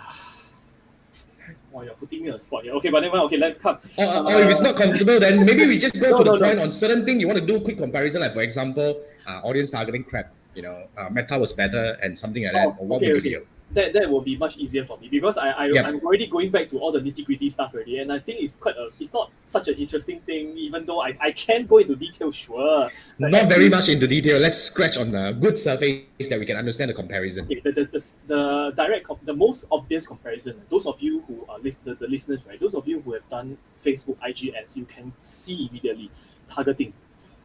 Wow, you're putting me on the spot here. Okay, but never mind. Okay, let's come. Or if it's not comfortable, then maybe we just go to the No. point on certain thing you want to do a quick comparison. Like for example, audience targeting crap. Meta was better and something like that. Or what would be That will be much easier for me because I'm already going back to all the nitty-gritty stuff already, and I think it's not such an interesting thing, even though I can go into detail, sure. not very much into detail. Let's scratch on a good surface that we can understand the comparison. Okay, the most obvious comparison, those of you who are the listeners, right? Those of you who have done Facebook IG ads, you can see immediately targeting.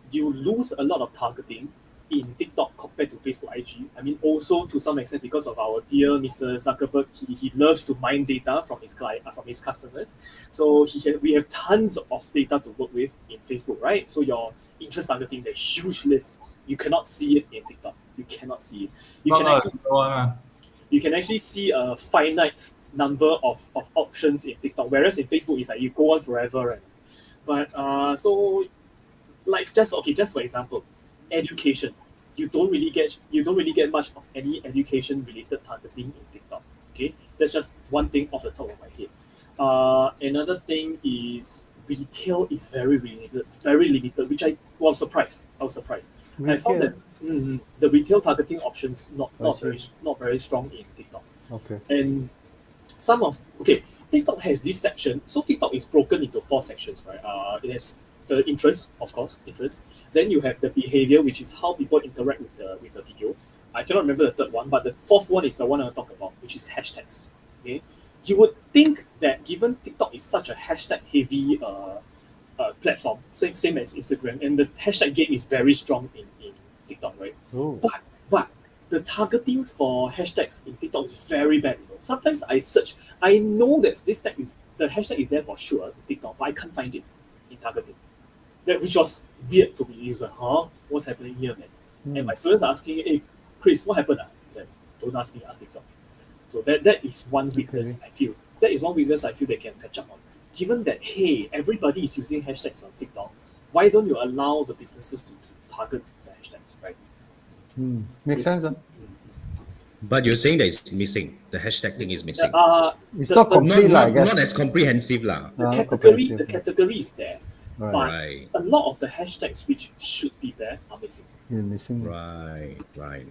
You lose a lot of targeting in TikTok compared to Facebook IG. I mean, also to some extent because of our dear Mr. Zuckerberg, he loves to mine data from his customers. So we have tons of data to work with in Facebook, right? So your interest targeting, the huge list, you cannot see it in TikTok. You cannot see it. You can actually see a finite number of options in TikTok, whereas in Facebook it's like you go on forever, right? But so like just for example, education. You don't really get much of any education related targeting in TikTok. Okay, that's just one thing off the top of my head. Another thing is retail is very limited, which I was surprised. I found that the retail targeting options not very strong in TikTok. Okay. And TikTok has this section. So TikTok is broken into 4 sections, right? It has the interest, of course, interest. Then you have the behavior, which is how people interact with the video. I cannot remember the third one, but the fourth one is the one I'll talk about, which is hashtags. Okay, you would think that given TikTok is such a hashtag heavy platform, same as Instagram, and the hashtag game is very strong in TikTok, right? Oh. But the targeting for hashtags in TikTok is very bad. Sometimes I search, I know that the hashtag is there for sure in TikTok, but I can't find it in targeting. Which was weird to me. It's like, what's happening here, man? And my students are asking, hey, Chris, what happened? I said, don't ask me, ask TikTok. So that is one weakness I feel. That is one weakness I feel they can patch up on. Given that, hey, everybody is using hashtags on TikTok, why don't you allow the businesses to target the hashtags, right? Makes sense. But you're saying that it's missing. The hashtag thing is missing. It's not complete, I guess. Not as comprehensive, lah. The category is there. Right. But a lot of the hashtags which should be there are missing. You're missing. Right.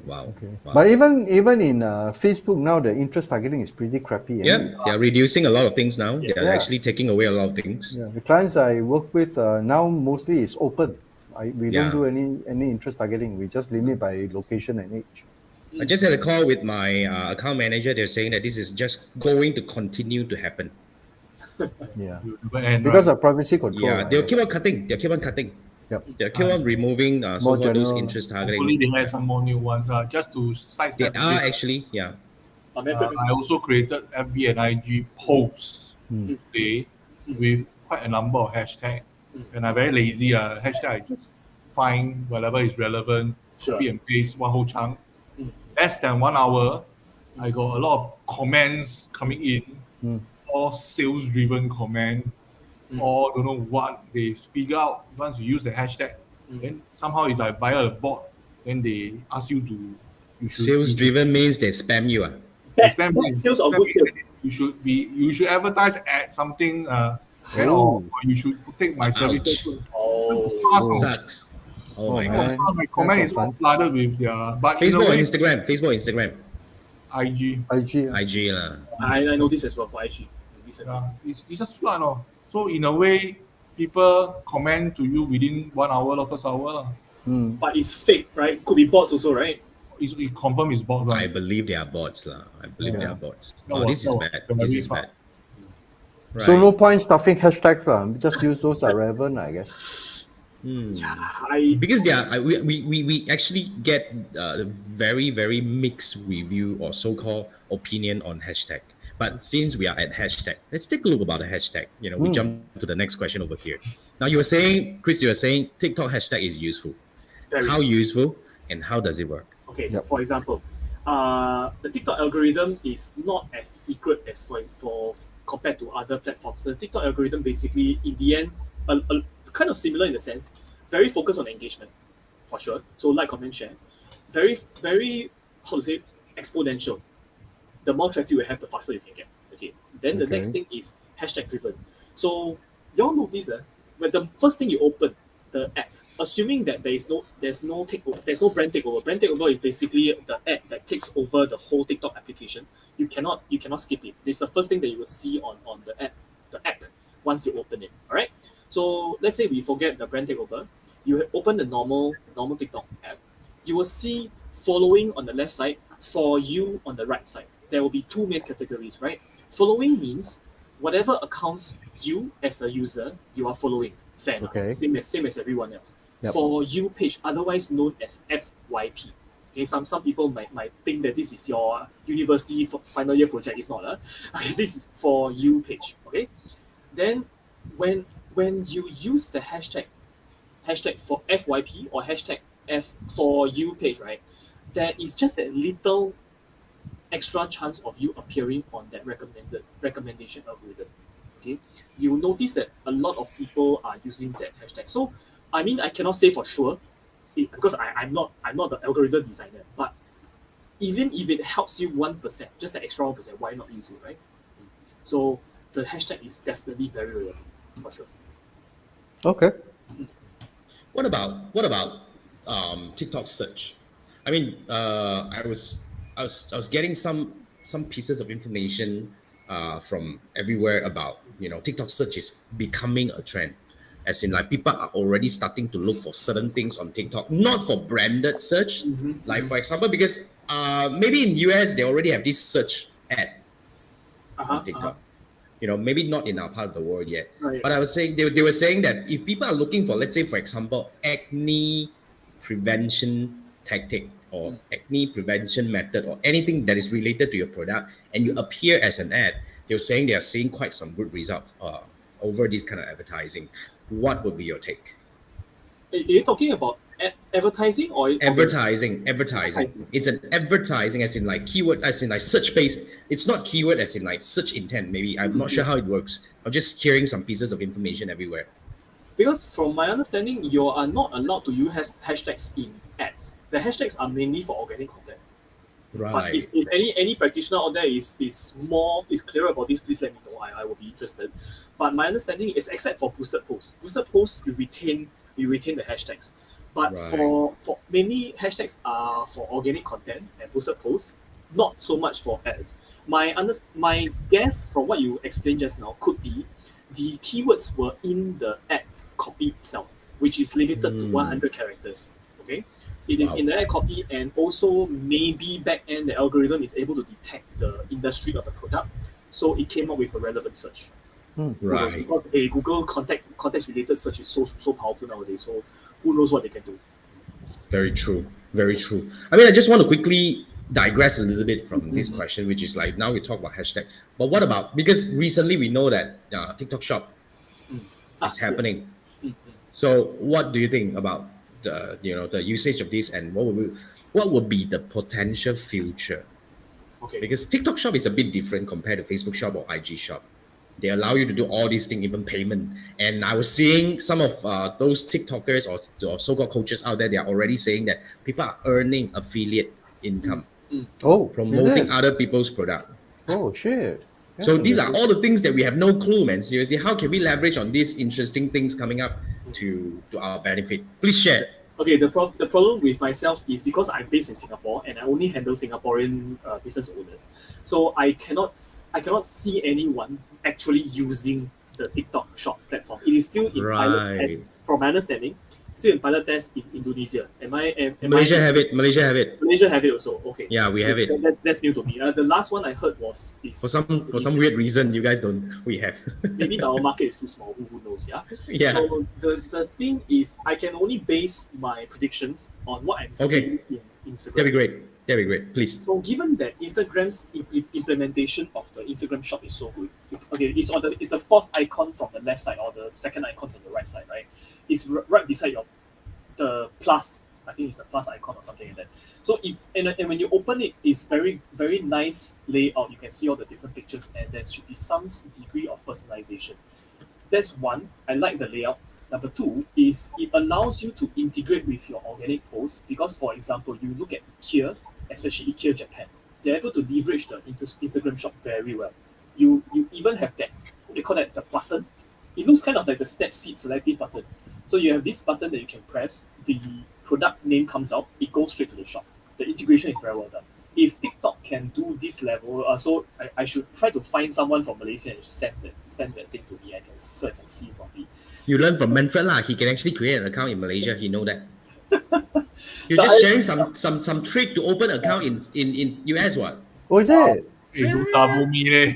Wow. Okay. Wow. But even in Facebook now, the interest targeting is pretty crappy. Yeah, they're reducing a lot of things now. Yeah. They're actually taking away a lot of things. Yeah, the clients I work with now mostly is open. We don't do any interest targeting. We just limit by location and age. I just had a call with my account manager. They're saying that this is just going to continue to happen. Yeah, And, because of privacy control. Yeah, right? they'll keep on cutting. They'll keep on cutting. Yep. They'll keep on removing so-called those general. interest hopefully targeting. they have some more new ones. Just to They sidestep are this, actually, yeah. I also created FB and IG posts today with quite a number of hashtags. And I'm very lazy. Hashtag I just find whatever is relevant, copy and paste one whole chunk. Less than 1 hour, I got a lot of comments coming in, all sales-driven comment, or don't know what they figure out once you use the hashtag. Then somehow it's like via a bot. Then they ask you to. Sales-driven means they spam you. Bad sales or good sales? You should advertise at something. Or you should take my services. Sucks. Oh my god. My comment is all flooded with their. But Facebook or Instagram? IG. IG lah. I noticed as well for IG. It's just flood. So in a way, people comment to you within 1 hour, first hour. But it's fake, right? Could be bots also, right? It confirm is bot, right? I believe they are bots lah. They are bots. This is bad. This is bad. Right. So no point stuffing hashtags lah. Just use those that are relevant, I guess. Because we actually get very, very mixed review or so-called opinion on hashtag. But since we are at hashtag, let's take a look about the hashtag. We jump to the next question over here. Now you were saying, Chris, TikTok hashtag is useful. How useful and how does it work? Okay, for example, the TikTok algorithm is not as secret as for compared to other platforms. The TikTok algorithm basically, in the end, kind of similar in the sense, very focused on engagement, for sure. So like, comment, share. Very, very, exponential. The more traffic you have, the faster you can get. Okay. Then the next thing is hashtag driven. So y'all notice when the first thing you open the app, assuming that there's no brand takeover. Brand takeover is basically the app that takes over the whole TikTok application. You cannot skip it. It's the first thing that you will see on the app once you open it. All right. So let's say we forget the brand takeover. You open the normal TikTok app. You will see following on the left side, for you on the right side. There will be 2 main categories, right? Following means whatever accounts you as a user you are following. Fair enough. Same as everyone else. For you page, otherwise known as FYP. Okay, some people might think that this is your university final year project. It's not. Okay, this is for you page. Okay, then when you use the hashtag for FYP or hashtag F for you page, right? There is just a little extra chance of you appearing on that recommendation algorithm. Okay, you notice that a lot of people are using that hashtag. So, I mean, I cannot say for sure because I'm not the algorithm designer. But even if it helps you 1%, just an extra 1%, why not use it, right? So the hashtag is definitely very relevant for sure. Okay. What about TikTok search? I mean, I was getting some pieces of information from everywhere about TikTok search is becoming a trend, as in like people are already starting to look for certain things on TikTok, not for branded search. Like for example, because maybe in US they already have this search ad on TikTok. Maybe not in our part of the world yet. Right. But I was saying they were saying that if people are looking for, let's say, for example, acne prevention tactic or acne prevention method or anything that is related to your product, and you appear as an ad, they were saying they are seeing quite some good results over this kind of advertising. What would be your take? Are you talking about advertising or Advertising. Advertising. It's an advertising as in like keyword, as in like search based. It's not keyword as in like search intent. Maybe I'm not sure how it works. I'm just hearing some pieces of information everywhere. Because from my understanding, you are not allowed to use hashtags in ads. The hashtags are mainly for organic content. But Right. if any practitioner out there is clear about this, please let me know. I will be interested. But my understanding is, except for boosted posts you retain the hashtags. But Right. for many hashtags are for organic content and boosted posts, not so much for ads. My guess from what you explained just now could be the keywords were in the ad copy itself, which is limited to 100 characters. Okay, it is Wow. in the ad copy, and also maybe back end the algorithm is able to detect the industry of the product, so it came up with a relevant search. Right. Because Google context related search is so powerful nowadays. So who knows what they can do? Very true. Very true. I mean, I just want to quickly digress a little bit from this question, which is like now we talk about hashtag, but what about, because recently we know that TikTok Shop is happening. Yes. So what do you think about the the usage of this, and what would be the potential future? Okay. Because TikTok Shop is a bit different compared to Facebook Shop or IG Shop. They allow you to do all these things, even payment. And I was seeing some of those TikTokers or so-called coaches out there. They are already saying that people are earning affiliate income, Oh, is promoting it? other people's product. Oh, shit. So these are Definitely. all the things that we have no clue, man. Seriously, how can we leverage on these interesting things coming up to our benefit? Please share. Okay, the problem with myself is because I'm based in Singapore and I only handle Singaporean business owners, so I cannot see anyone actually using the TikTok Shop platform. It is still in pilot test, Right. from my understanding, still in pilot test in Indonesia. Malaysia have it. Malaysia have it. Malaysia have it also. Okay. Yeah, we have it. That's new to me. The last one I heard is For some Indonesia. weird reason, you guys don't. We have. Maybe our market is too small. Who knows? Yeah. Yeah. So the thing is, I can only base my predictions on what I'm seeing in Instagram. That'd be great. That'd be great. Please. So given that Instagram's implementation of the Instagram Shop is so good, okay, it's the fourth icon from the left side or the second icon from the right side, right? It's right beside the plus. I think it's a plus icon or something like that. So it's and when you open it, it's very very nice layout. You can see all the different pictures, and there should be some degree of personalization. That's one. I like the layout. Number two is it allows you to integrate with your organic posts, because, for example, you look at IKEA, especially IKEA Japan, they're able to leverage the Instagram Shop very well. You even have that, what they call that, the button. It looks kind of like the Snapseed selective button. So you have this button that you can press, the product name comes out, it goes straight to the shop. The integration is very well done. If TikTok can do this level, so I should try to find someone from Malaysia and send that thing to me. I can see properly. You learn from Manfred lah. He can actually create an account in Malaysia. He know that. You're But just sharing some trick to open account in US what? Oh, is it? Eh, dosa bumi leh.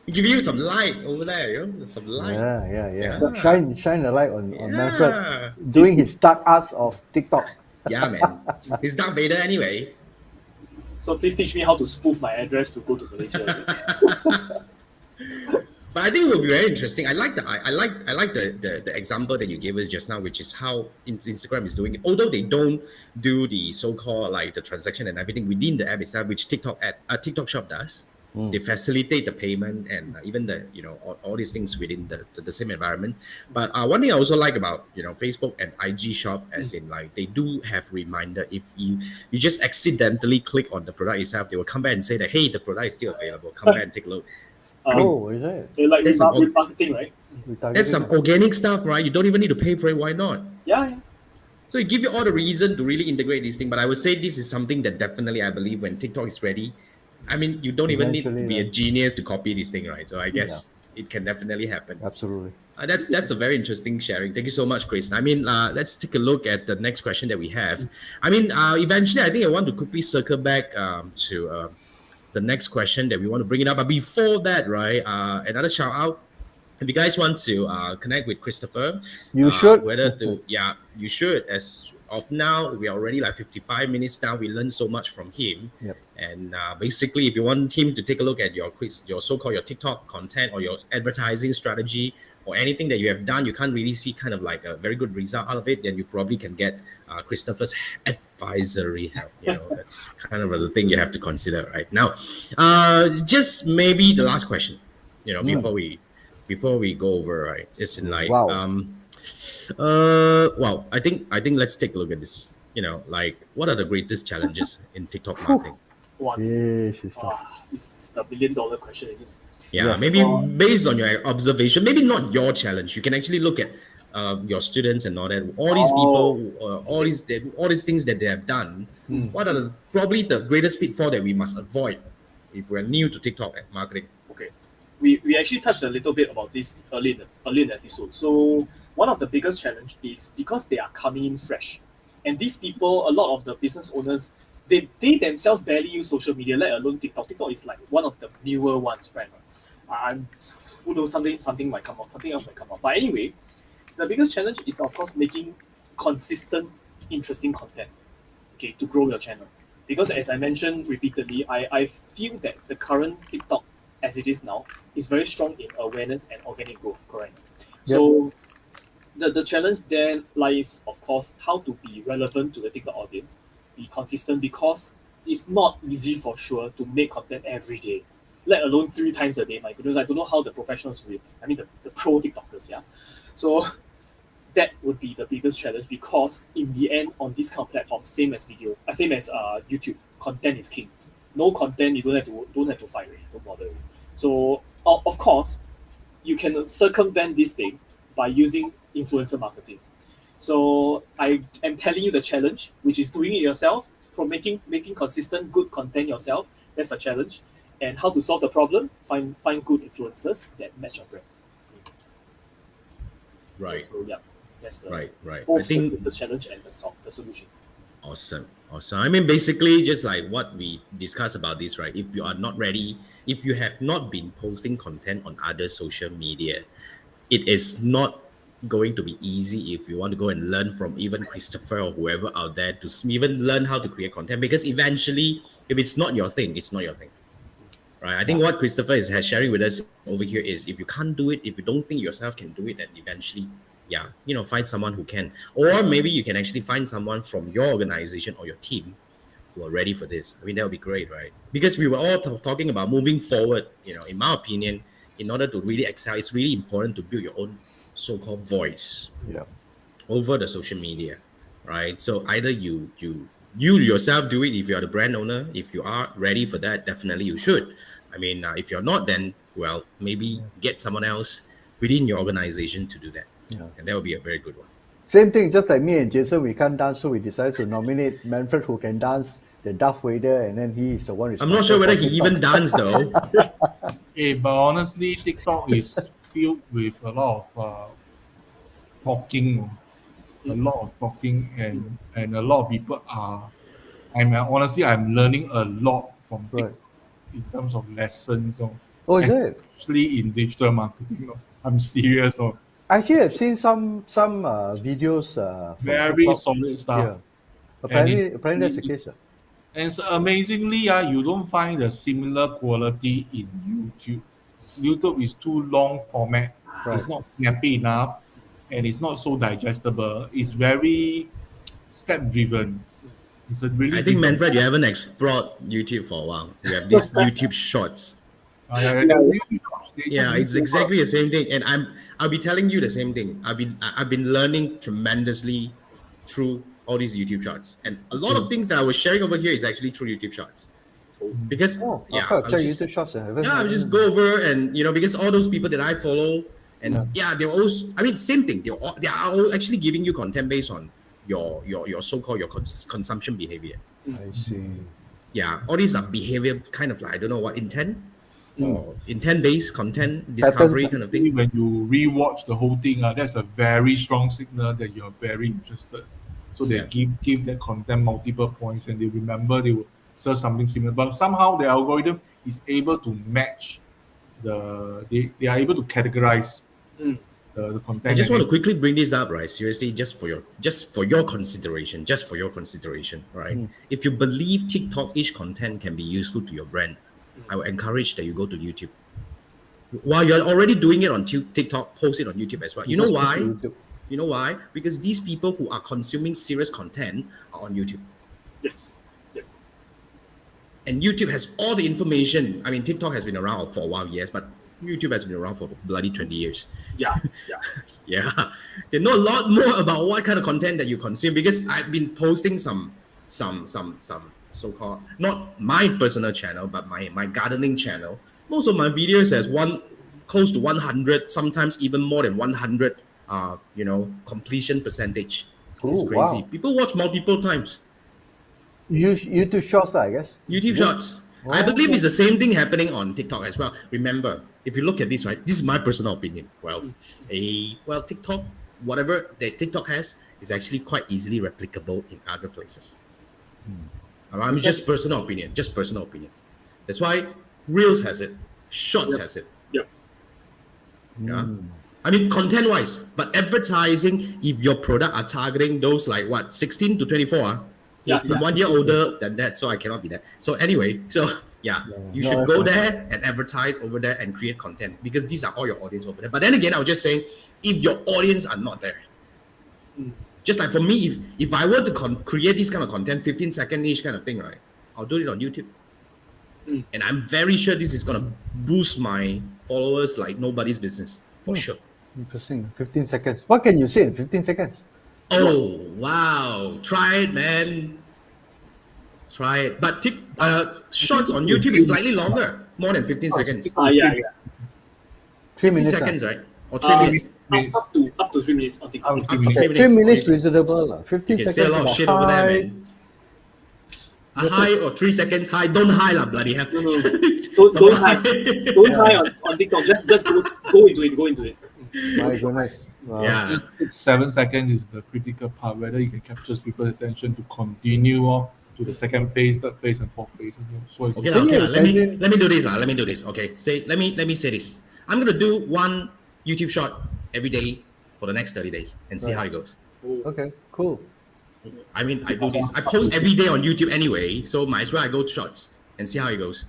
Give you some light over there, some light. Yeah. Yeah. Shine a light on Manfred Yeah. doing his dark arts of TikTok. Yeah, man. He's Darth Vader anyway. So please teach me how to spoof my address to go to Malaysia. But I think it will be very interesting. I like the example that you gave us just now, which is how Instagram is doing it. Although they don't do the so-called like the transaction and everything within the app itself, which TikTok Shop does. They facilitate the payment and even the all these things within the same environment. But one thing I also like about Facebook and IG Shop, as in like they do have reminder. If you just accidentally click on the product itself, they will come back and say that, hey, the product is still available. Come back and take a look. Oh, is it? They're like That's an remarketing, right? We There's some organic stuff, right? You don't even need to pay for it. Why not? Yeah. So it give you all the reason to really integrate this thing. But I would say this is something that definitely I believe when TikTok is ready, I mean, you don't even need to Eventually, be a right. genius to copy this thing, right? So I Yeah. guess it can definitely happen. Absolutely. That's a very interesting sharing. Thank you so much, Chris. I mean, let's take a look at the next question that we have. I mean, eventually, I think I want to quickly circle back to the next question that we want to bring it up. But before that, right, another shout out. If you guys want to connect with Christopher, You should. You should. As of now, we are already like 55 minutes down. We learned so much from him. Yep. And basically, if you want him to take a look at your so-called your TikTok content or your advertising strategy or anything that you have done, you can't really see kind of like a very good result out of it, then you probably can get Christopher's advisory help. That's kind of the thing you have to consider right now. Just maybe the last question, before we go over, right? It's in like, Wow. well, I think let's take a look at this. Like what are the greatest challenges in TikTok marketing? This is the $1 million question, isn't it? Yeah, Yes. maybe based on your observation, maybe not your challenge. You can actually look at your students and all that. All these people, all these things that they have done. What are probably the greatest pitfall that we must avoid if we're new to TikTok marketing? Okay. We actually touched a little bit about this early in the episode. So one of the biggest challenge is because they are coming in fresh. And these people, a lot of the business owners, they themselves barely use social media, let alone TikTok. TikTok is like one of the newer ones, right? Who knows, something might come out, something else might come out. But anyway, the biggest challenge is of course making consistent, interesting content, okay, to grow your channel. Because as I mentioned repeatedly, I feel that the current TikTok as it is now is very strong in awareness and organic growth, correct? Yep. So the challenge then lies, of course, how to be relevant to the TikTok audience, be consistent, because it's not easy for sure to make content every day, let alone 3 times a day. My goodness, I don't know how the professionals do it. I mean, the pro TikTokers, yeah. So that would be the biggest challenge, because in the end, on this kind of platform, same as YouTube, content is king. No content, you don't have to fight, right? Don't bother. So of course, you can circumvent this thing by using influencer marketing. So I am telling you the challenge, which is doing it yourself, from making consistent good content yourself. That's the challenge. And how to solve the problem? Find good influencers that match your brand. Right. So yeah, that's the Right. both I think the challenge and the solution. Awesome. I mean, basically, just like what we discussed about this, right? If you are not ready, if you have not been posting content on other social media, it is not going to be easy if you want to go and learn from even Christopher or whoever out there to even learn how to create content. Because eventually, if it's not your thing, it's not your thing, right? I think what Christopher is sharing with us over here is if you can't do it, if you don't think yourself can do it, then eventually, find someone who can. Or maybe you can actually find someone from your organization or your team who are ready for this. I mean, that would be great, right? Because we were all talking about moving forward, in my opinion, in order to really excel, it's really important to build your own so-called voice over the social media, right? So either you yourself do it if you are the brand owner. If you are ready for that, definitely you should. I mean, if you're not, then, well, maybe get someone else within your organization to do that. And that would be a very good one. Same thing, just like me and Jason, we can't dance, so we decided to nominate Manfred, who can dance, the Darth Vader, and then he is the one I'm not sure whether he even danced though. But honestly, TikTok is filled with a lot of talking, and a lot of people are. I'm learning a lot from TikTok in terms of lessons. Is it? Especially in digital marketing. I'm serious. Actually, I've seen some videos. From Very TikTok. solid stuff. Yeah. Apparently that's the case. And so amazingly, you don't find the similar quality in YouTube. YouTube is too long format. Right. It's not snappy enough, and it's not so digestible. It's very step driven. It's a really. I think Manfred, you haven't explored YouTube for a while. You have these YouTube shorts. Yeah, it's exactly the same thing, and I'll be telling you the same thing. I've been learning tremendously through all these YouTube shorts, and a lot of things that I was sharing over here is actually through YouTube shorts. Because YouTube shorts. I would just go over and because all those people that I follow, And they're also, I mean, same thing. They are all actually giving you content based on your so-called your consumption behavior. I see. Yeah, all these are behavior kind of like, I don't know what, intent or intent-based content discovery kind of thing. When you rewatch the whole thing, that's a very strong signal that you're very interested. So they give that content multiple points, and they remember they will search something similar. But somehow the algorithm is able to match they are able to categorize the content. I just want to quickly bring this up, right? Seriously, just for your consideration, right? If you believe TikTok-ish content can be useful to your brand, I would encourage that you go to YouTube. While you're already doing it on TikTok, post it on YouTube as well. You know why? You know why? Because these people who are consuming serious content are on YouTube. Yes. And YouTube has all the information. I mean, TikTok has been around for a while, yes, but YouTube has been around for bloody 20 years. Yeah. Yeah. They know a lot more about what kind of content that you consume, because I've been posting some so-called, not my personal channel, but my gardening channel. Most of my videos has close to 100, sometimes even more than 100 completion percentage. It's crazy. Wow. People watch multiple times. YouTube Shorts, I guess. YouTube Shorts. I believe it's the same thing happening on TikTok as well. Remember, if you look at this, right, this is my personal opinion. Well, TikTok, whatever that TikTok has, is actually quite easily replicable in other places. I mean, just personal opinion. That's why Reels has it, Shorts has it. Yep. Yeah. I mean, content-wise, but advertising, if your product are targeting those like 16 to 24, I'm 1 year older than that, so I cannot be that. So anyway, you should go there and advertise over there and create content, because these are all your audience over there. But then again, I was just saying, if your audience are not there, just like for me, if I were to create this kind of content, 15-second-ish kind of thing, right, I'll do it on YouTube. And I'm very sure this is going to boost my followers like nobody's business, for sure. Interesting. 15 seconds. What can you say in 15 seconds? Oh, wow. Try it, man. Try it. But Shorts on YouTube is slightly longer, more than 15 seconds. 3 minutes. Seconds, right? Or 3 minutes. Up to 3 minutes on TikTok. Up to 3 minutes. 3 minutes reasonable. 15 You seconds. can say a lot of shit over there, man. A high or 3 seconds high. Don't high lah, bloody hell. No. Don't high. Don't high on TikTok. Just go into it. My goodness. Wow. Yeah. 7 seconds is the critical part, whether you can capture people's attention to continue on to the second phase, third phase, and fourth phase. So Okay, let me do this. Okay, let me say this. I'm gonna do one YouTube short every day for the next 30 days and see how it goes. Okay, cool. I mean, I do this. I post every day on YouTube anyway, so might as well I go shorts and see how it goes.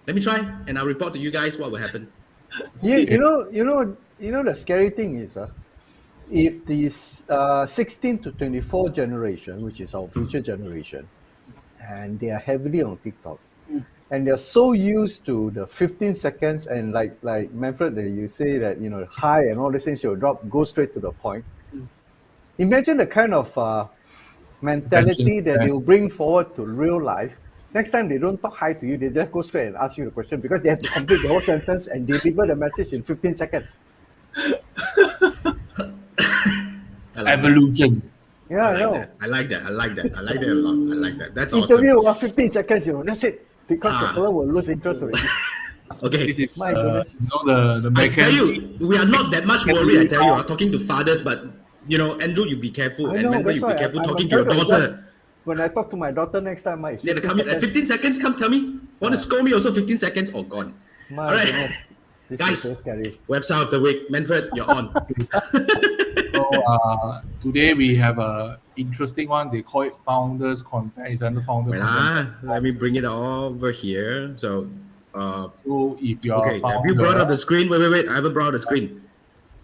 Let me try, and I'll report to you guys what will happen. Yeah, you know the scary thing is, if this 16 to 24 generation, which is our future generation, and they are heavily on TikTok, and they're so used to the 15 seconds, and like Manfred, you say that high and all these things, you'll go straight to the point. Imagine the kind of mentality that they'll bring forward to real life. Next time they don't talk hi to you, they just go straight and ask you the question, because they have to complete the whole sentence and deliver the message in 15 seconds. Evolution. Yeah, I know. I like that a lot. That's Interview awesome. 15 seconds, that's it. Because the fellow will lose interest already. Okay. This is My goodness. the I tell mechanism. you, we are not that much worried. I tell you, talking to fathers, but Andrew, you be careful, I and know, remember, that's you be why careful I'm talking to your trying to daughter. adjust. When I talk to my daughter next time, my Yeah, come in at 15 seconds. Come tell me. Want to scold me? Also 15 seconds. Oh, gone. My All right. goodness. This Guys, is so scary. website of the week. Manfred, you're on. So today we have a interesting one. They call it founders content. It's under founder Wait, content. let me bring it over here. So, So if you're okay, a founder, have you brought up the screen? Wait. I haven't brought up the screen.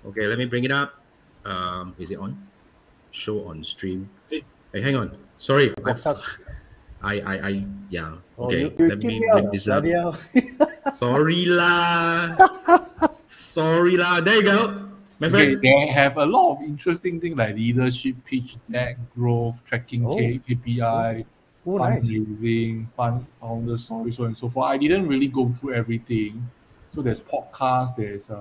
Okay, let me bring it up. Is it on? Show on stream. Hey, hang on. Sorry. Yeah. Okay, you let keep me me bring out, this up. bloody hell. Sorry lah. There you go. My okay, friend. they have a lot of interesting things like leadership, pitch deck, growth, tracking KPI, Oh, nice. fundraising, founder story, so on and so forth. I didn't really go through everything. So there's podcasts, there's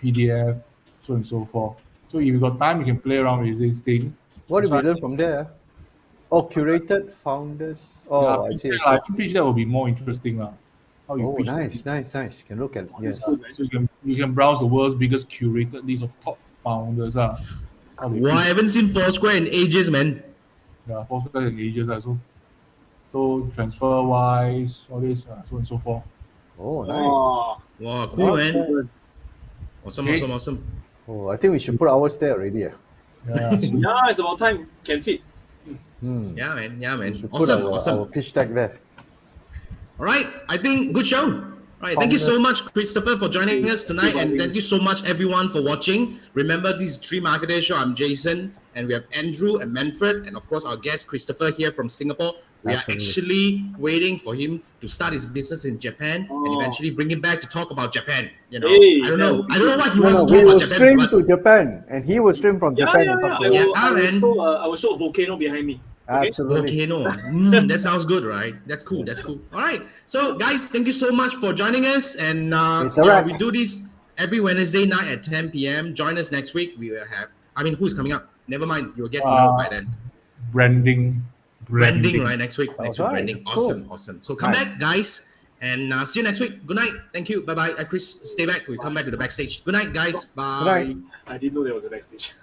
PDF, so and so forth. So if you got time, you can play around with this thing. What did So we I learn think- from there? Oh, curated founders. Oh, I see. I think pitch that will be more interesting. How you Oh, pitch nice. Can look at It's yes. good, man. So you can browse the world's biggest curated list of top founders. How they Wow, I pitch. haven't seen Foursquare in ages, man. Yeah, Foursquare and ages. So transfer wise, all this, so and so forth. Oh, nice. Oh, Wow, cool, Nice. man. Awesome, Okay. awesome. Oh, I think we should put ours there already. Yeah, so yeah, it's about time. Can fit. Hmm. Yeah, man. Yeah, We man. should put Awesome, our, awesome. our pitch deck there. All right, I think good show. All right, thank you so much, Christopher, for joining us tonight, and thank you so much, everyone, for watching. Remember, this is Three Marketeers Show. I'm Jason, and we have Andrew and Manfred, and of course, our guest Christopher here from Singapore. We are Absolutely. actually waiting for him to start his business in Japan and Oh. eventually bring him back to talk about Japan. You know, Hey, I don't that know. would be I don't know what he No, wants no, to we talk will about Japan. stream but- to Japan, and he will stream from Yeah, Japan yeah, and yeah. talk I to us. will, Yeah, I will man. show, I will show a volcano behind me. Okay? Absolutely. Volcano. That sounds good, right? That's cool. That's cool. All right. So, guys, thank you so much for joining us. And It's a wrap. we do this every Wednesday night at 10 p.m. Join us next week. We will have, who's coming up? Never mind. You'll get to know by then. branding. Branding, right? Next week. Next week, right. branding. Cool. Awesome. So, come Nice. back, guys. And see you next week. Good night. Thank you. Bye bye. Chris, stay back. We come back to the backstage. Good night, guys. Bye. night. I didn't know there was a backstage.